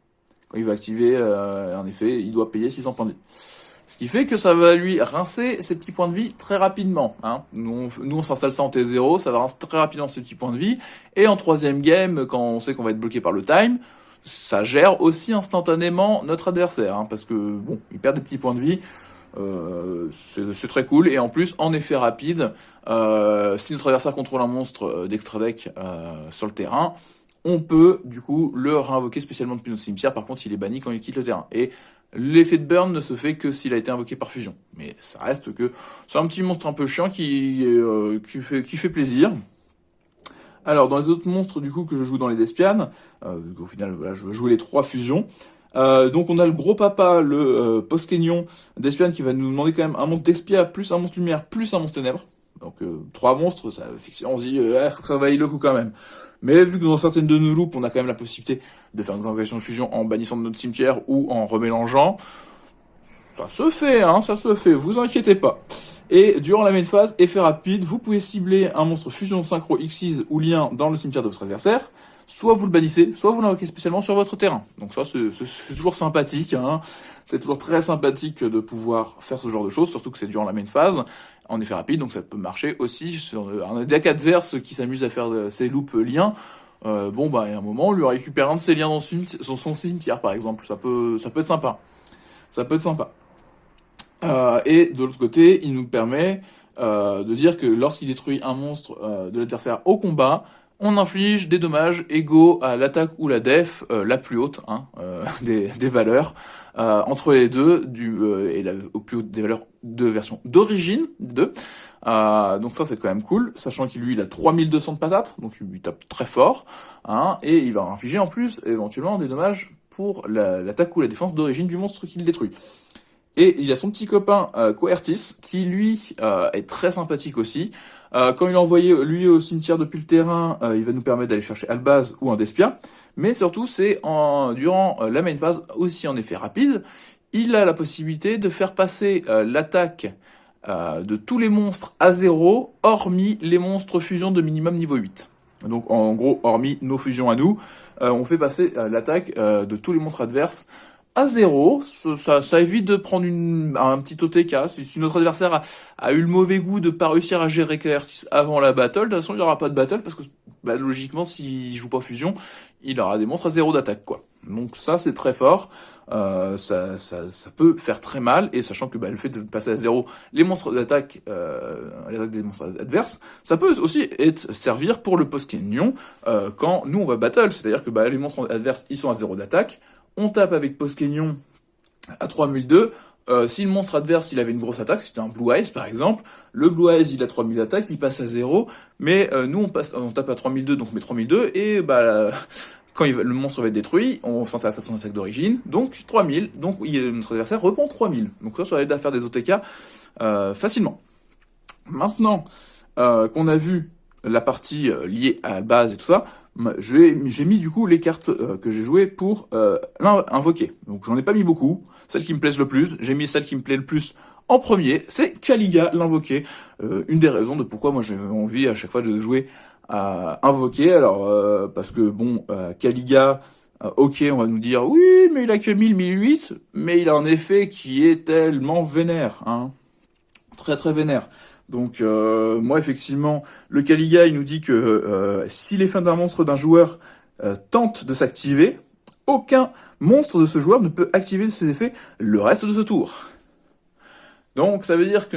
Quand il va activer un effet, il doit payer 600 points de vie. Ce qui fait que ça va lui rincer ses petits points de vie très rapidement. Hein. Nous, on s'installe ça en T0, ça va rincer très rapidement ses petits points de vie. Et en 3e game, quand on sait qu'on va être bloqué par le time, ça gère aussi instantanément notre adversaire. Hein, parce que, bon, il perd des petits points de vie, c'est très cool. Et en plus, en effet rapide, si notre adversaire contrôle un monstre d'extra deck sur le terrain, on peut, du coup, le réinvoquer spécialement depuis notre cimetière. Par contre, il est banni quand il quitte le terrain. Et l'effet de burn ne se fait que s'il a été invoqué par fusion. Mais ça reste que c'est un petit monstre un peu chiant qui fait plaisir. Alors, dans les autres monstres, du coup, que je joue dans les Despian, au final, voilà, je vais jouer les 3 fusions. Donc, on a le gros papa, le Poskenyon Despian, qui va nous demander quand même un monstre d'Espia, plus un monstre lumière, plus un monstre ténèbres. Donc 3 monstres, ça, effectivement, on se dit, faut que ça vaille le coup quand même. Mais vu que dans certaines de nos loops, on a quand même la possibilité de faire des invocations de fusion en bannissant de notre cimetière ou en remélangeant, ça se fait, hein, ça se fait, vous inquiétez pas. Et durant la main phase, effet rapide, vous pouvez cibler un monstre fusion synchro Xyz ou lien dans le cimetière de votre adversaire. soit vous le bannissez, soit vous l'invoquez spécialement sur votre terrain. Donc ça, c'est toujours sympathique, hein. C'est toujours très sympathique de pouvoir faire ce genre de choses, surtout que c'est durant la main phase, en effet rapide, donc ça peut marcher aussi sur un deck adverse qui s'amuse à faire ses loops liens. Bon, bah, il y a un moment, on lui récupère un de ses liens dans son cimetière, par exemple. Ça peut être sympa. Ça peut être sympa. Et de l'autre côté, il nous permet de dire que lorsqu'il détruit un monstre de l'adversaire au combat, on inflige des dommages égaux à l'attaque ou la def la plus haute, hein, des valeurs, entre les deux, et au plus haute des valeurs de version d'origine, des deux. Donc ça c'est quand même cool, sachant qu'il lui il a 3200 de patates, donc il tape très fort, hein, et il va infliger en plus éventuellement des dommages pour l'attaque ou la défense d'origine du monstre qu'il détruit. Et il y a son petit copain Coertis, qui lui est très sympathique aussi. Quand il est envoyé lui au cimetière depuis le terrain, il va nous permettre d'aller chercher Albaz ou un Despia. Mais surtout, c'est durant la main phase, aussi en effet rapide, il a la possibilité de faire passer l'attaque de tous les monstres à 0, hormis les monstres fusion de minimum niveau 8. Donc en gros, hormis nos fusions à nous, on fait passer l'attaque de tous les monstres adverses à 0, ça évite de prendre un petit OTK. Si notre adversaire a eu le mauvais goût de pas réussir à gérer Coertis avant la battle, de toute façon il n'y aura pas de battle parce que bah, logiquement s'il joue pas fusion, il aura des monstres à 0 d'attaque quoi. Donc ça c'est très fort, ça peut faire très mal, et sachant que bah, le fait de passer à 0 les monstres d'attaque, les attaques des monstres adverses, ça peut aussi servir pour le post-canyon quand nous on va battle, c'est-à-dire que bah, les monstres adverses ils sont à 0 d'attaque, on tape avec Post-Canyon à 3002. Si le monstre adverse il avait une grosse attaque, c'était un Blue Eyes par exemple, le Blue Eyes il a 3000 d'attaque, il passe à 0, mais nous on tape à 3002, donc on met 3002, et bah quand le monstre va être détruit, on s'intéresse à son attaque d'origine, donc 3000, donc notre adversaire reprend 3000. Donc ça aide à faire des OTK facilement. Maintenant qu'on a vu la partie liée à la base et tout ça, j'ai mis du coup les cartes que j'ai jouées pour invoquer. Donc j'en ai pas mis beaucoup, celles qui me plaisent le plus, j'ai mis celle qui me plaît le plus en premier, c'est Kaliga, l'invoquer. Une des raisons de pourquoi moi j'ai envie à chaque fois de jouer à invoquer, alors parce que bon, Kaliga, ok on va nous dire, oui mais il a que 1008, mais il a un effet qui est tellement vénère, hein, très très vénère. Donc moi effectivement, le Kaliga il nous dit que si l'effet d'un monstre d'un joueur tente de s'activer, aucun monstre de ce joueur ne peut activer ses effets le reste de ce tour. Donc ça veut dire que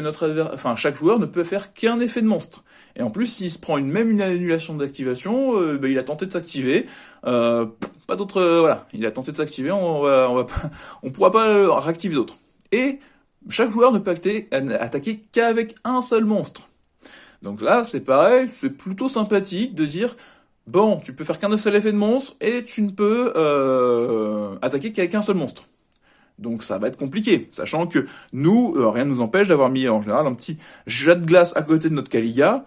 chaque joueur ne peut faire qu'un effet de monstre. Et en plus, s'il se prend même une annulation d'activation, il a tenté de s'activer. Pas d'autre, voilà, il a tenté de s'activer. On pourra pas réactiver d'autres. Et chaque joueur ne peut attaquer qu'avec un seul monstre. Donc là, c'est pareil, c'est plutôt sympathique de dire, bon, tu peux faire qu'un seul effet de monstre et tu ne peux attaquer qu'avec un seul monstre. Donc ça va être compliqué, sachant que nous, rien ne nous empêche d'avoir mis en général un petit jet de glace à côté de notre Kaliga,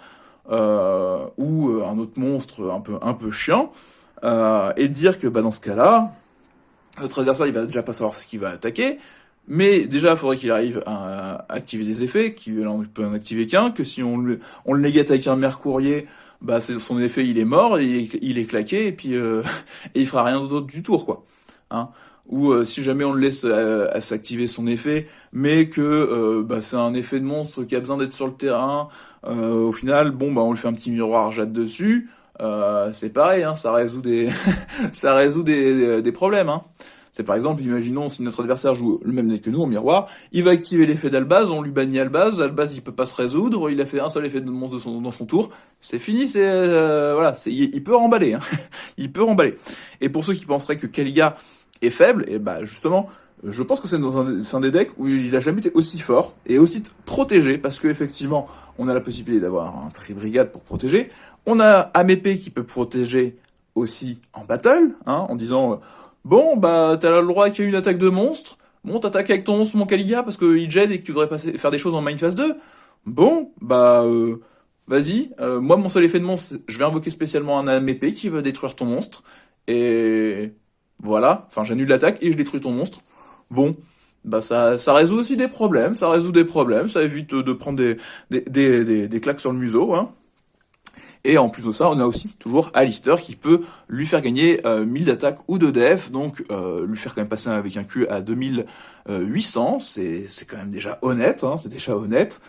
ou un autre monstre un peu chiant, et dire que bah, dans ce cas-là, notre adversaire il va déjà pas savoir ce qu'il va attaquer, mais déjà il faudrait qu'il arrive à activer des effets, qu'il peut en activer qu'un, que si on le négate avec un mercourier, bah son effet il est mort, il est claqué, et puis et il fera rien d'autre du tour quoi. Hein. Ou si jamais on le laisse à s'activer son effet, mais que bah, c'est un effet de monstre qui a besoin d'être sur le terrain, au final, bon bah on lui fait un petit miroir jade dessus, c'est pareil, hein, ça résout des ça résout des problèmes. Hein. C'est par exemple, imaginons si notre adversaire joue le même deck que nous en miroir, il va activer l'effet d'Albaz, on lui bannit Albaz il peut pas se résoudre, il a fait un seul effet de monstre dans son tour, c'est fini, il peut remballer, hein. Il peut remballer. Et pour ceux qui penseraient que Kaliga est faible, et bah justement, je pense que c'est un des decks où il a jamais été aussi fort et aussi protégé, parce que effectivement, on a la possibilité d'avoir un tri-brigade pour protéger, on a Amépé qui peut protéger aussi en battle, hein, en disant bon bah t'as le droit qu'il y ait une attaque de monstre, bon t'attaques avec ton monstre mon Kaliga parce qu'il gêne et que tu voudrais faire des choses en main phase 2, bon bah vas-y, moi mon seul effet de monstre, je vais invoquer spécialement un Amépé qui va détruire ton monstre, et voilà, enfin j'annule l'attaque et je détruis ton monstre. Bon, bah ça résout aussi des problèmes, ça évite de prendre des claques sur le museau, hein. Et en plus de ça, on a aussi toujours Alistair qui peut lui faire gagner 1000 d'attaque ou de def, donc lui faire quand même passer avec un Q à 2800, c'est quand même déjà honnête, hein, c'est déjà honnête.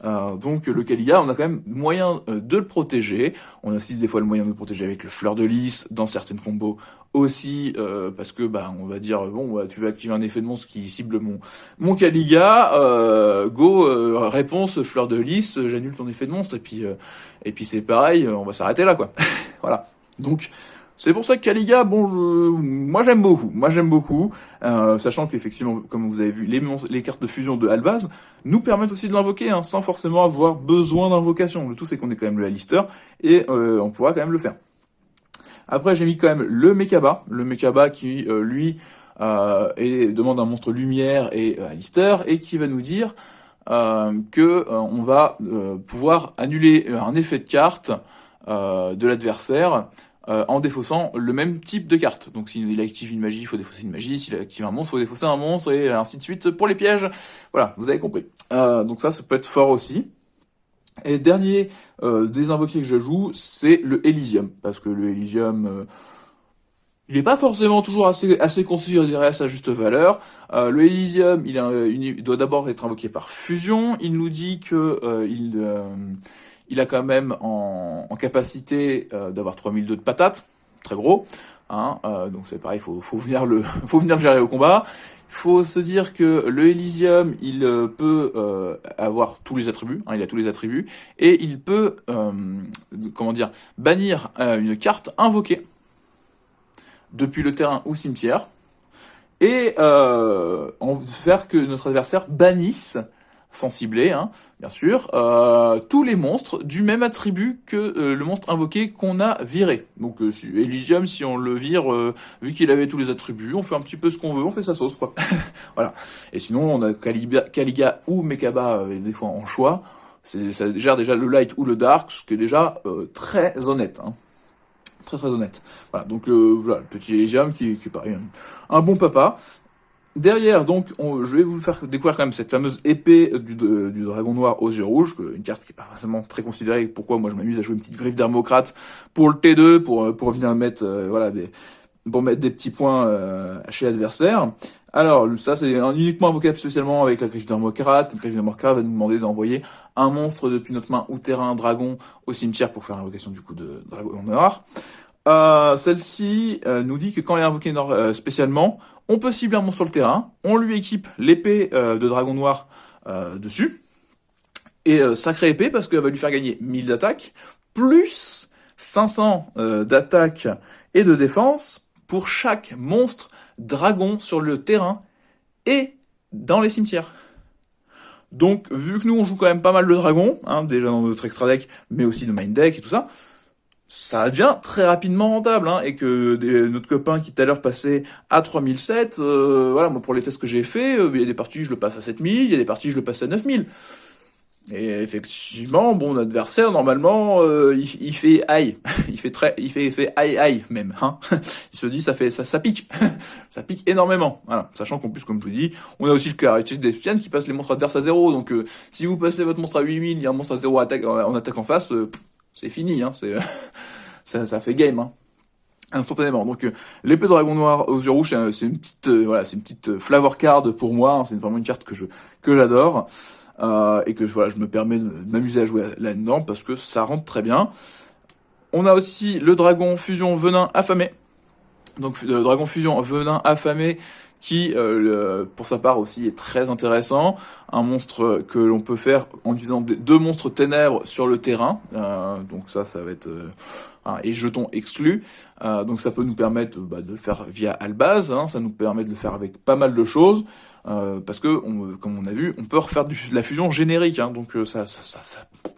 Donc le Caliga, on a quand même moyen de le protéger. On a aussi des fois le moyen de le protéger avec le Fleur de Lys dans certaines combos aussi, parce que bah on va dire bon bah, tu veux activer un effet de monstre qui cible mon Caliga, réponse Fleur de Lys, j'annule ton effet de monstre et puis c'est pareil, on va s'arrêter là quoi. Voilà. Donc c'est pour ça que Caliga, bon, moi j'aime beaucoup, sachant qu'effectivement, comme vous avez vu, les cartes de fusion de Albaz nous permettent aussi de l'invoquer, hein, sans forcément avoir besoin d'invocation. Le tout c'est qu'on est quand même le Alistair, et on pourra quand même le faire. Après j'ai mis quand même le Mekaba qui, lui, demande un monstre lumière et Alistair, et qui va nous dire que on va pouvoir annuler un effet de carte de l'adversaire, en défaussant le même type de carte. Donc s'il active une magie, il faut défausser une magie, s'il active un monstre, il faut défausser un monstre, et ainsi de suite pour les pièges. Voilà, vous avez compris. Donc ça peut être fort aussi. Et dernier des invoqués que je joue, c'est le Elysium, parce que le Elysium, il est pas forcément toujours assez considéré à sa juste valeur. Le Elysium, il doit d'abord être invoqué par fusion. Il nous dit que il a quand même en capacité d'avoir 3002 de patates, très gros. Hein, donc c'est pareil, faut venir faut venir le gérer au combat. Il faut se dire que le Elysium, il peut avoir tous les attributs, hein, il a tous les attributs, et il peut, comment dire, bannir une carte invoquée depuis le terrain ou cimetière, et faire que notre adversaire bannisse, sans cibler, hein, bien sûr, tous les monstres du même attribut que le monstre invoqué qu'on a viré. Donc Elysium, si on le vire, vu qu'il avait tous les attributs, on fait un petit peu ce qu'on veut, on fait sa sauce, quoi. Voilà. Et sinon, on a Caliga ou Mekaba, des fois en choix. Ça gère déjà le light ou le dark, ce qui est déjà très honnête, hein. Très honnête. Voilà, donc voilà, le petit Elysium qui est pareil, un bon papa. Derrière, donc, je vais vous faire découvrir quand même cette fameuse épée du dragon noir aux yeux rouges, une carte qui est pas forcément très considérée. Pourquoi moi je m'amuse à jouer une petite griffe d'Hermocrate pour le T2, pour venir mettre voilà pour mettre des petits points chez l'adversaire. Alors ça c'est uniquement invocable spécialement avec la griffe d'Hermocrate. La griffe d'Hermocrate va nous demander d'envoyer un monstre depuis notre main ou terrain dragon au cimetière pour faire invocation du coup de dragon noir. Celle-ci nous dit que quand elle est invoquée spécialement, on peut cibler un monstre sur le terrain, on lui équipe l'épée de dragon noir dessus, et sacrée épée parce qu'elle va lui faire gagner 1000 d'attaque, plus 500 d'attaque et de défense pour chaque monstre dragon sur le terrain et dans les cimetières. Donc vu que nous on joue quand même pas mal de dragons, hein, déjà dans notre extra deck, mais aussi de main deck et tout ça, ça devient très rapidement rentable, hein, et que notre copain qui tout à l'heure passait à 3007, voilà, moi pour les tests que j'ai fait, il y a des parties je le passe à 7000, il y a des parties je le passe à 9000. Et effectivement, bon, notre adversaire normalement, il fait aïe, il fait aïe même, hein. Il se dit ça pique, ça pique énormément. Voilà, sachant qu'en plus, comme je vous dis, on a aussi le caractéristique des Defiant qui passe les monstres adverses à 0, donc si vous passez votre monstre à 8000, il y a un monstre à 0 en attaque en face. C'est fini, hein, ça fait game, hein, instantanément. Donc l'épée de dragon noir aux yeux rouges, c'est une petite voilà, c'est une petite flavor card pour moi, hein, c'est vraiment une carte que j'adore, et que voilà, je me permets de m'amuser à jouer là-dedans parce que ça rentre très bien. On a aussi le dragon fusion venin affamé. Donc le dragon fusion venin affamé qui, pour sa part aussi, est très intéressant. Un monstre que l'on peut faire en utilisant deux monstres ténèbres sur le terrain. Donc ça va être... et jetons exclus. Donc ça peut nous permettre de le faire via Albaz. Hein, ça nous permet de le faire avec pas mal de choses. Parce que, comme on a vu, on peut refaire de la fusion générique. Hein, donc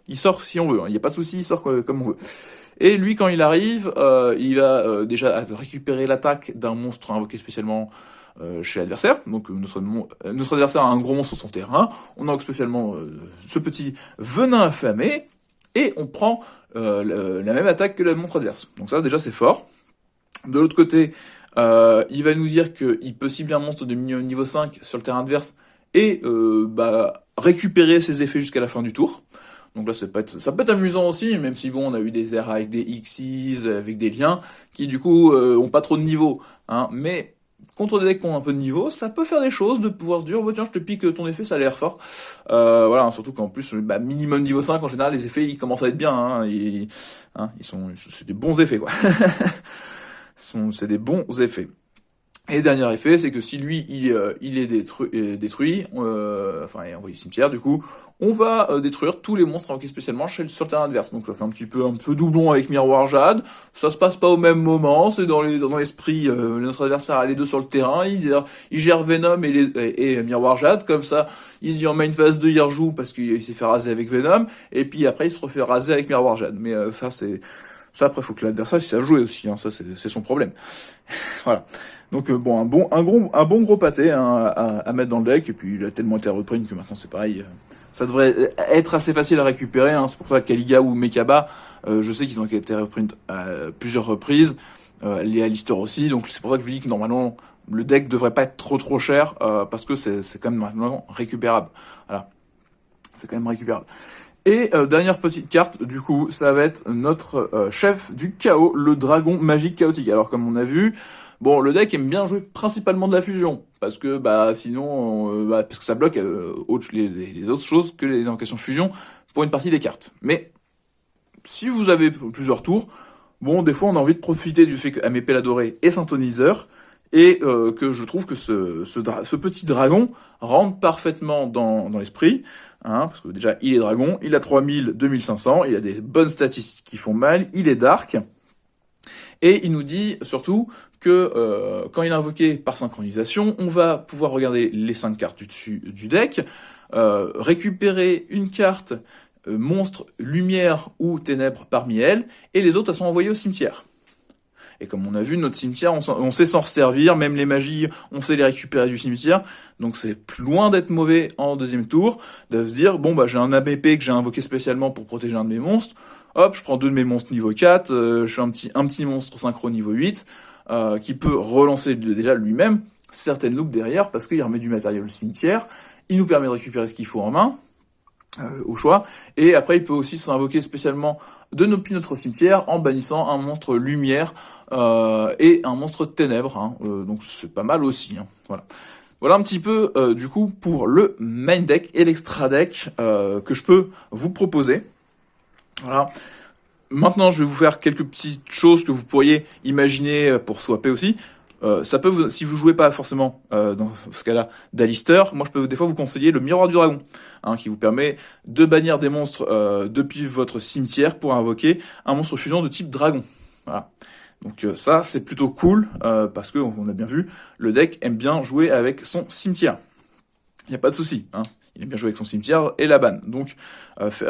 il sort si on veut. Il n'y a pas de souci, il sort comme on veut. Et lui, quand il arrive, il va déjà récupérer l'attaque d'un monstre invoqué spécialement chez l'adversaire. Donc notre adversaire a un gros monstre sur son terrain. On invoque spécialement ce petit venin affamé. Et on prend la même attaque que le monstre adverse. Donc ça, déjà, c'est fort. De l'autre côté, il va nous dire qu'il peut cibler un monstre de niveau 5 sur le terrain adverse et récupérer ses effets jusqu'à la fin du tour. Donc là, ça peut être amusant aussi, même si bon, on a eu des airs avec des Xyz, avec des liens, qui du coup ont pas trop de niveau, hein. Mais contre des decks qui ont un peu de niveau, ça peut faire des choses, de pouvoir se dire, oh, tiens, je te pique ton effet, ça a l'air fort. Voilà, hein, surtout qu'en plus, bah, minimum niveau 5, en général, les effets, ils commencent à être bien, hein, c'est des bons effets, quoi. C'est des bons effets. Et dernier effet, c'est que si lui, il est détruit, enfin, et envoyé au cimetière, du coup, on va détruire tous les monstres invoqués spécialement sur le terrain adverse. Donc ça fait un peu doublon avec Miroir Jade. Ça se passe pas au même moment, c'est dans l'esprit, notre adversaire a les deux sur le terrain, il gère Venom et Miroir Jade, comme ça, il se dit en main phase 2, il rejoue parce qu'il s'est fait raser avec Venom, et puis après, il se refait raser avec Miroir Jade. Mais ça, après, faut que l'adversaire s'y a joué aussi, hein, ça c'est son problème. Voilà. Donc bon, un bon gros pâté, hein, à mettre dans le deck, et puis il a tellement été reprint que maintenant c'est pareil. Ça devrait être assez facile à récupérer, hein, c'est pour ça qu'Aliga ou Mekaba, je sais qu'ils ont été reprint à plusieurs reprises, les Alistair aussi, donc c'est pour ça que je vous dis que normalement le deck devrait pas être trop cher, parce que c'est quand même maintenant récupérable. Voilà, c'est quand même récupérable. Et dernière petite carte, du coup, ça va être notre chef du chaos, le dragon magique chaotique. Alors comme on a vu, bon, le deck aime bien jouer principalement de la fusion, parce que bah sinon, parce que ça bloque les autres choses que les invocations fusion pour une partie des cartes. Mais si vous avez plusieurs tours, bon, des fois on a envie de profiter du fait qu'Amépée la Dorée est synthoniseur, et que je trouve que ce petit dragon rentre parfaitement dans l'esprit. Hein, parce que déjà, il est dragon, il a 3000, 2500, il a des bonnes statistiques qui font mal, il est dark, et il nous dit surtout que quand il est invoqué par synchronisation, on va pouvoir regarder les 5 cartes du dessus du deck, récupérer une carte monstre, lumière ou ténèbres parmi elles, et les autres elles sont envoyées au cimetière. Et comme on a vu, notre cimetière, on sait s'en servir, même les magies, on sait les récupérer du cimetière. Donc c'est loin d'être mauvais en deuxième tour, de se dire, bon bah j'ai un ABP que j'ai invoqué spécialement pour protéger un de mes monstres, hop, je prends 2 de mes monstres niveau 4, je fais un petit monstre synchro niveau 8, qui peut relancer déjà lui-même certaines loupes derrière, parce qu'il remet du matériel au cimetière, il nous permet de récupérer ce qu'il faut en main, au choix, et après il peut aussi s'invoquer spécialement depuis notre cimetière en bannissant un monstre lumière et un monstre ténèbres, hein. Donc c'est pas mal aussi, hein. Voilà un petit peu du coup pour le main deck et l'extra deck que je peux vous proposer. Voilà. Maintenant, je vais vous faire quelques petites choses que vous pourriez imaginer pour swapper aussi. Ça peut si vous jouez pas forcément dans ce cas-là d'Alistair, moi je peux des fois vous conseiller le Miroir du Dragon, hein, qui vous permet de bannir des monstres depuis votre cimetière pour invoquer un monstre fusion de type dragon. Voilà. Donc ça c'est plutôt cool parce que on a bien vu, le deck aime bien jouer avec son cimetière. Il n'y a pas de souci, hein. Il aime bien jouer avec son cimetière et la banne. Donc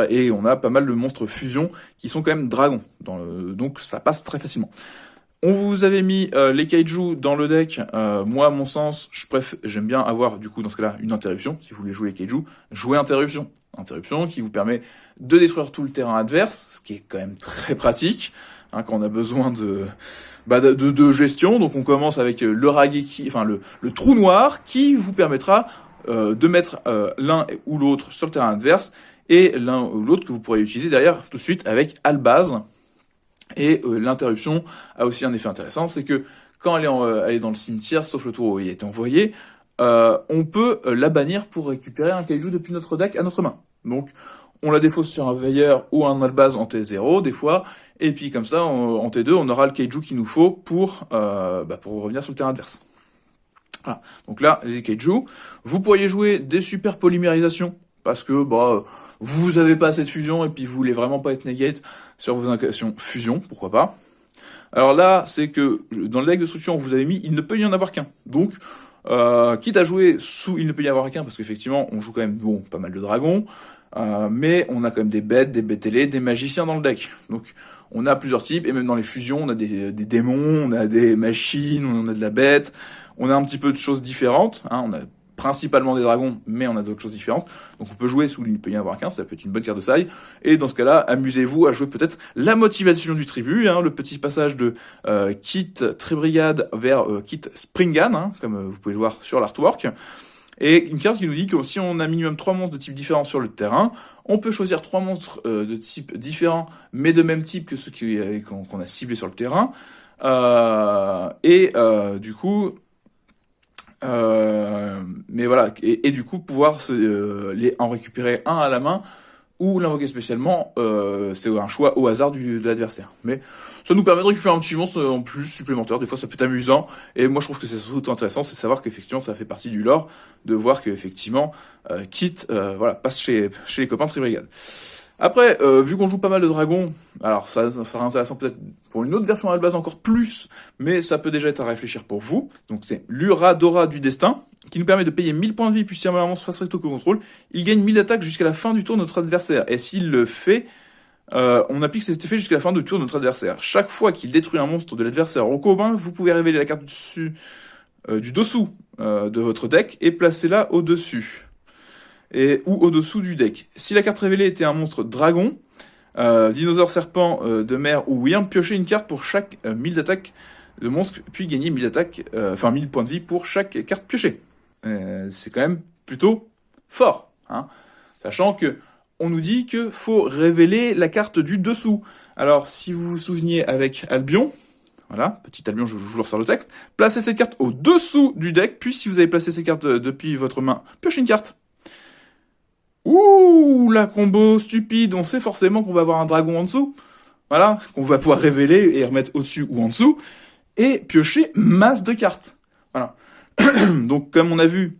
et on a pas mal de monstres fusion qui sont quand même dragons. Donc ça passe très facilement. On vous avait mis les kaiju dans le deck. Moi, à mon sens, j'aime bien avoir, du coup, dans ce cas-là, une interruption. Si vous voulez jouer les kaiju, jouez interruption. Interruption qui vous permet de détruire tout le terrain adverse, ce qui est quand même très pratique, hein, quand on a besoin de gestion. Donc on commence avec le Rageki, enfin le trou noir, qui vous permettra de mettre l'un ou l'autre sur le terrain adverse, et l'un ou l'autre que vous pourrez utiliser derrière tout de suite avec Albaz. Et l'interruption a aussi un effet intéressant, c'est que quand elle est dans le cimetière, sauf le tour où il a été envoyé, on peut la bannir pour récupérer un kaiju depuis notre deck à notre main. Donc on la défausse sur un veilleur ou un Albaz en T0 des fois, et puis comme ça en T2 on aura le kaiju qu'il nous faut pour revenir sur le terrain adverse. Voilà. Donc là les kaiju, vous pourriez jouer des super polymérisations, parce que vous avez pas assez de fusion et puis vous voulez vraiment pas être negate sur vos invocations fusion, pourquoi pas. Alors là, c'est que dans le deck de structure on vous avait mis, il ne peut y en avoir qu'un. Donc, quitte à jouer sous il ne peut y en avoir qu'un, parce qu'effectivement on joue quand même pas mal de dragons, mais on a quand même des bêtes, des BTL, des magiciens dans le deck. Donc on a plusieurs types, et même dans les fusions on a des démons, on a des machines, on a de la bête, on a un petit peu de choses différentes, hein, on a principalement des dragons, mais on a d'autres choses différentes. Donc on peut jouer sous il ne peut y en avoir qu'un, ça peut être une bonne carte de side. Et dans ce cas-là, amusez-vous à jouer peut-être la motivation du tribut, hein, le petit passage de Kit Tribrigade vers Kit Springan, hein, comme vous pouvez le voir sur l'artwork. Et une carte qui nous dit que si on a minimum 3 monstres de type différents sur le terrain, on peut choisir 3 monstres de type différents, mais de même type que ceux qu'on a ciblés sur le terrain. Du coup, mais voilà, et du coup pouvoir en récupérer un à la main ou l'invoquer spécialement, c'est un choix au hasard de l'adversaire. Mais ça nous permet de récupérer un petit monstre en plus supplémentaire, des fois ça peut être amusant, et moi je trouve que c'est surtout intéressant, c'est de savoir qu'effectivement ça fait partie du lore, de voir qu'effectivement Kit passe chez les copains de Tribrigade. Après, vu qu'on joue pas mal de dragons, alors ça sera intéressant peut-être pour une autre version à la base encore plus, mais ça peut déjà être à réfléchir pour vous. Donc c'est l'Uradora du Destin, qui nous permet de payer 1000 points de vie, puis si un monstre face recto que contrôle, il gagne 1000 d'attaque jusqu'à la fin du tour de notre adversaire. Et s'il le fait, on applique cet effet jusqu'à la fin du tour de notre adversaire. Chaque fois qu'il détruit un monstre de l'adversaire au commun, vous pouvez révéler la carte du dessous de votre deck et placer-la au-dessus. Ou au-dessous du deck. Si la carte révélée était un monstre dragon, dinosaure serpent de mer ou wyrm, piochez une carte pour chaque 1000 d'attaque de monstre, puis gagner 1000 d'attaque, 1000 points de vie pour chaque carte piochée. C'est quand même plutôt fort, hein. Sachant que on nous dit que faut révéler la carte du dessous. Alors, si vous vous souveniez avec Albion, voilà, petit Albion, je vous ressors le texte, placez cette carte au-dessous du deck, puis si vous avez placé ces cartes depuis votre main, piochez une carte. Ouh, la combo stupide, on sait forcément qu'on va avoir un dragon en dessous, voilà, qu'on va pouvoir révéler et remettre au-dessus ou en dessous, et piocher masse de cartes, voilà. Donc, comme on a vu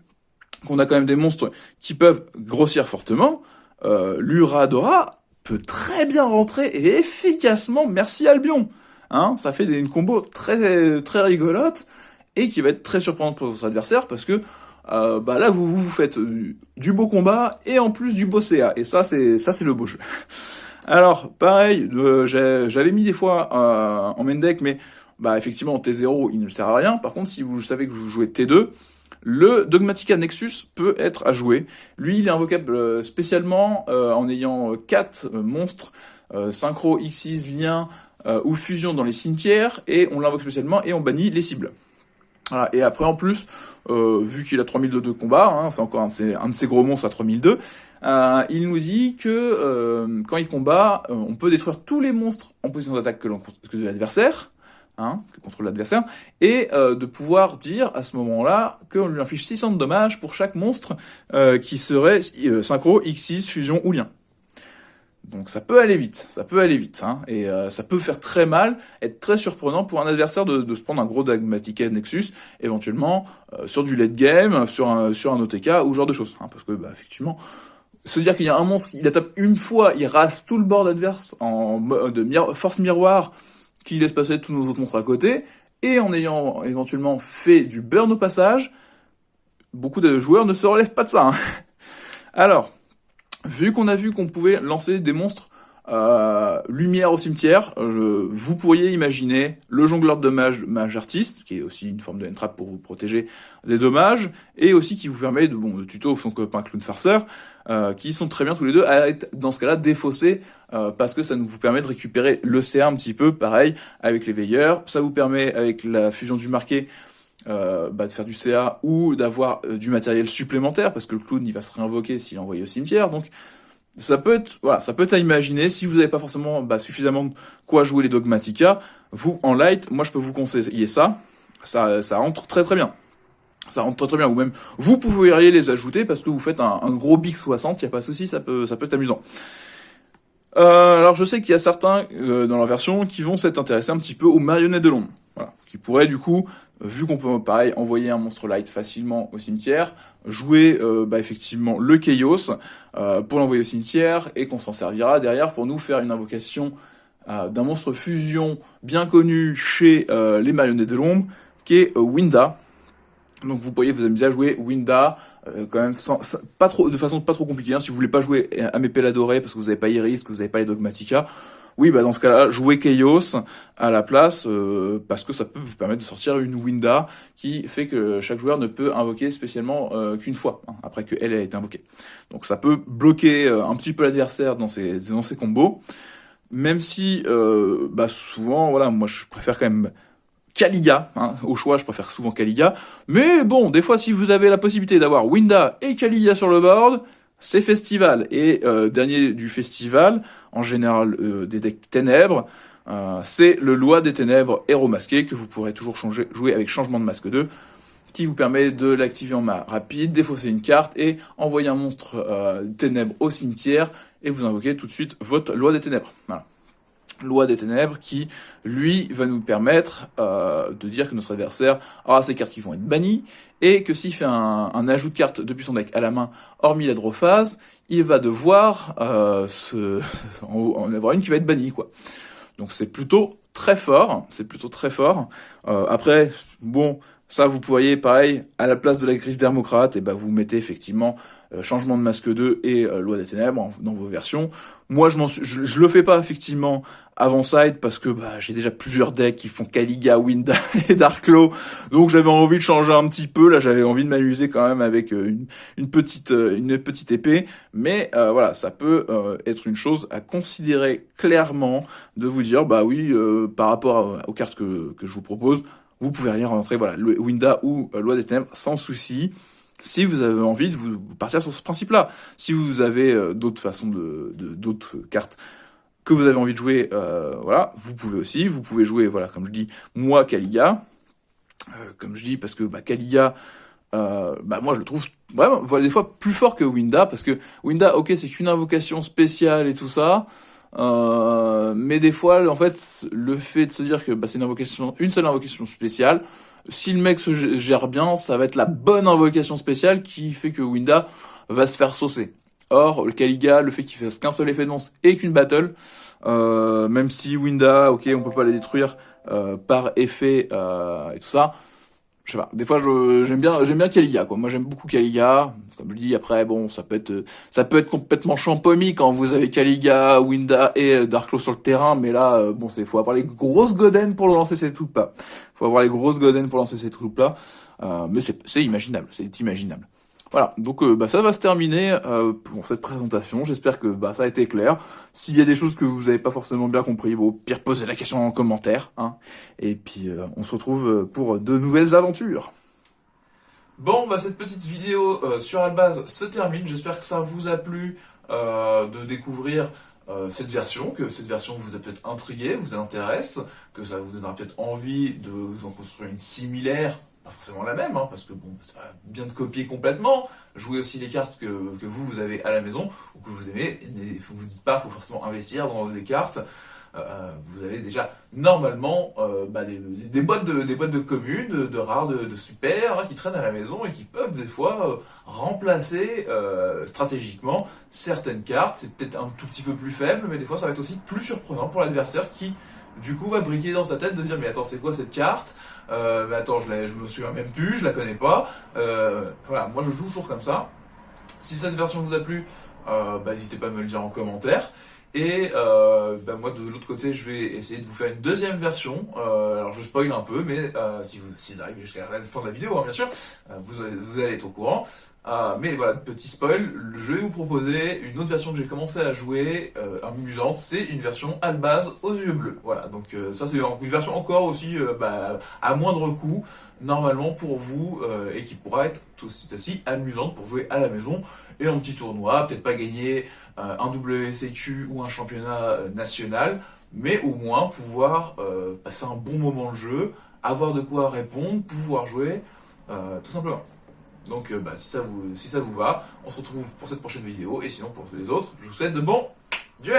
qu'on a quand même des monstres qui peuvent grossir fortement, l'Uradora peut très bien rentrer et efficacement, merci Albion, hein, ça fait une combo très très rigolote et qui va être très surprenante pour votre adversaire parce que là vous faites du beau combat et en plus du beau CA, et ça c'est le beau jeu. Alors pareil, j'avais mis des fois en main deck, mais effectivement T0 il ne sert à rien. Par contre, si vous savez que vous jouez T2, le Dogmatika Nexus peut être à jouer. Lui, il est invocable spécialement en ayant 4 monstres synchro, Xyz, lien ou fusion dans les cimetières, et on l'invoque spécialement et on bannit les cibles. Voilà. Et après, en plus, vu qu'il a 3002 de combat, hein, c'est encore un de ses gros monstres à 3002, il nous dit que quand il combat, on peut détruire tous les monstres en position d'attaque que de l'adversaire, hein, que contrôle l'adversaire, et de pouvoir dire à ce moment-là qu'on lui inflige 600 de dommages pour chaque monstre qui serait synchro, X6, fusion ou lien. Donc ça peut aller vite, hein, et ça peut faire très mal, être très surprenant pour un adversaire de se prendre un gros Dogmatika Nexus, éventuellement sur du late game, sur un OTK ou ce genre de choses, hein, parce que effectivement, se dire qu'il y a un monstre qui la tape une fois, il rase tout le board adverse en mode force miroir, qui laisse passer tous nos autres monstres à côté, et en ayant éventuellement fait du burn au passage, beaucoup de joueurs ne se relèvent pas de ça, hein. Alors, vu qu'on pouvait lancer des monstres lumière au cimetière, vous pourriez imaginer le jongleur de mage artiste, qui est aussi une forme de entrap pour vous protéger des dommages, et aussi qui vous permet de tuto son copain clown farceur, qui sont très bien tous les deux à être dans ce cas-là défaussés, parce que ça nous vous permet de récupérer le CA un petit peu, pareil, avec les veilleurs, ça vous permet avec la fusion du marqué de faire du CA ou d'avoir du matériel supplémentaire, parce que le clown il va se réinvoquer s'il est envoyé au cimetière, donc ça peut être à imaginer. Si vous n'avez pas forcément suffisamment de quoi jouer les Dogmatika, vous en light, moi je peux vous conseiller ça rentre très très bien. Ça rentre très très bien, ou même vous pouvez les ajouter parce que vous faites un gros Big 60, y a pas de souci, ça peut être amusant. Alors je sais qu'il y a certains dans leur version qui vont s'être intéressés un petit peu aux marionnettes de l'ombre, voilà, qui pourraient du coup, vu qu'on peut pareil envoyer un monstre light facilement au cimetière, jouer effectivement le Chaos pour l'envoyer au cimetière, et qu'on s'en servira derrière pour nous faire une invocation d'un monstre fusion bien connu chez les marionnettes de l'ombre, qui est Winda. Donc vous pourriez vous amuser à jouer Winda, quand même de façon pas trop compliquée, hein. Si vous voulez pas jouer Amepela doré parce que vous n'avez pas Iris, que vous n'avez pas les Dogmatika, oui, dans ce cas-là, jouez Chaos à la place, parce que ça peut vous permettre de sortir une Winda qui fait que chaque joueur ne peut invoquer spécialement qu'une fois, hein, après qu'elle a été invoquée. Donc ça peut bloquer un petit peu l'adversaire dans ses combos, même si souvent, voilà, moi je préfère quand même Caliga, hein, au choix, je préfère souvent Caliga. Mais bon, des fois, si vous avez la possibilité d'avoir Winda et Caliga sur le board, c'est festival. Et dernier du festival, en général des decks ténèbres, c'est le Loi des Ténèbres héros masqué que vous pourrez toujours jouer avec changement de masque 2, qui vous permet de l'activer en main rapide, défausser une carte et envoyer un monstre ténèbres au cimetière et vous invoquez tout de suite votre Loi des Ténèbres. Voilà. Loi des Ténèbres qui, lui, va nous permettre de dire que notre adversaire aura ces cartes qui vont être bannies et que s'il fait un ajout de cartes depuis son deck à la main, hormis la draw phase, il va devoir en avoir une qui va être bannie, quoi. Donc c'est plutôt très fort, après, bon, ça vous pourriez, pareil, à la place de la griffe d'Hermocrate, et ben vous mettez effectivement changement de masque 2 et Loi des Ténèbres dans vos versions. Moi, je le fais pas effectivement avant side parce que j'ai déjà plusieurs decks qui font Caliga, Winda et Darkclaw, donc j'avais envie de changer un petit peu. Là, j'avais envie de m'amuser quand même avec une petite épée, mais voilà, ça peut être une chose à considérer clairement, de vous dire oui, par rapport aux cartes que je vous propose, vous pouvez rien rentrer, voilà, Winda ou Loi des Ténèbres sans souci. Si vous avez envie de vous partir sur ce principe-là, si vous avez d'autres façons d'autres cartes que vous avez envie de jouer, voilà, vous pouvez jouer, voilà, comme je dis, moi Caliga, comme je dis parce que Caliga, moi je le trouve vraiment, voilà, des fois plus fort que Winda, parce que Winda, ok, c'est qu'une invocation spéciale et tout ça. Mais des fois, en fait, le fait de se dire que c'est une seule invocation spéciale, si le mec se gère bien, ça va être la bonne invocation spéciale qui fait que Winda va se faire saucer. Or, le Caliga, le fait qu'il fasse qu'un seul effet de monstre et qu'une battle, même si Winda, ok, on peut pas la détruire par effet et tout ça, je sais pas, des fois j'aime bien Caliga, quoi. Moi j'aime beaucoup Caliga, comme je dis. Après bon, ça peut être complètement champomy quand vous avez Caliga, Winda et Darkclaw sur le terrain, mais là faut avoir les grosses goden pour lancer ces troupes là. Mais c'est imaginable, c'est imaginable. Voilà, donc ça va se terminer pour cette présentation. J'espère que ça a été clair. S'il y a des choses que vous n'avez pas forcément bien compris, au pire posez la question en commentaire, hein. Et puis on se retrouve pour de nouvelles aventures. Bon, cette petite vidéo sur Albaz se termine. J'espère que ça vous a plu de découvrir cette version, que cette version vous a peut-être intrigué, vous intéresse, que ça vous donnera peut-être envie de vous en construire une similaire. Pas forcément la même, parce que c'est pas bien de copier complètement. Jouez aussi les cartes que vous avez à la maison ou que vous aimez. Vous dites pas, faut forcément investir dans des cartes. Vous avez déjà normalement des boîtes de communes, de rares, de super qui traînent à la maison et qui peuvent des fois remplacer stratégiquement certaines cartes. C'est peut-être un tout petit peu plus faible, mais des fois ça va être aussi plus surprenant pour l'adversaire qui du coup va briquer dans sa tête de dire mais attends, c'est quoi cette carte, mais attends, je me souviens même plus, je la connais pas. Voilà, moi je joue toujours comme ça. Si cette version vous a plu, n'hésitez pas à me le dire en commentaire. Et moi de l'autre côté, je vais essayer de vous faire une deuxième version. Alors je spoil un peu, mais si vous arrivez jusqu'à la fin de la vidéo, bien sûr, vous allez être au courant. Mais voilà, petit spoil, je vais vous proposer une autre version que j'ai commencé à jouer, amusante, c'est une version Albaz aux yeux bleus. Voilà, donc ça c'est une version encore aussi à moindre coût, normalement pour vous, et qui pourra être aussi amusante pour jouer à la maison et en petit tournoi, peut-être pas gagner un WCQ ou un championnat national, mais au moins pouvoir passer un bon moment de jeu, avoir de quoi répondre, pouvoir jouer, tout simplement. Donc si ça vous va, on se retrouve pour cette prochaine vidéo, et sinon pour tous les autres, je vous souhaite de bons duels.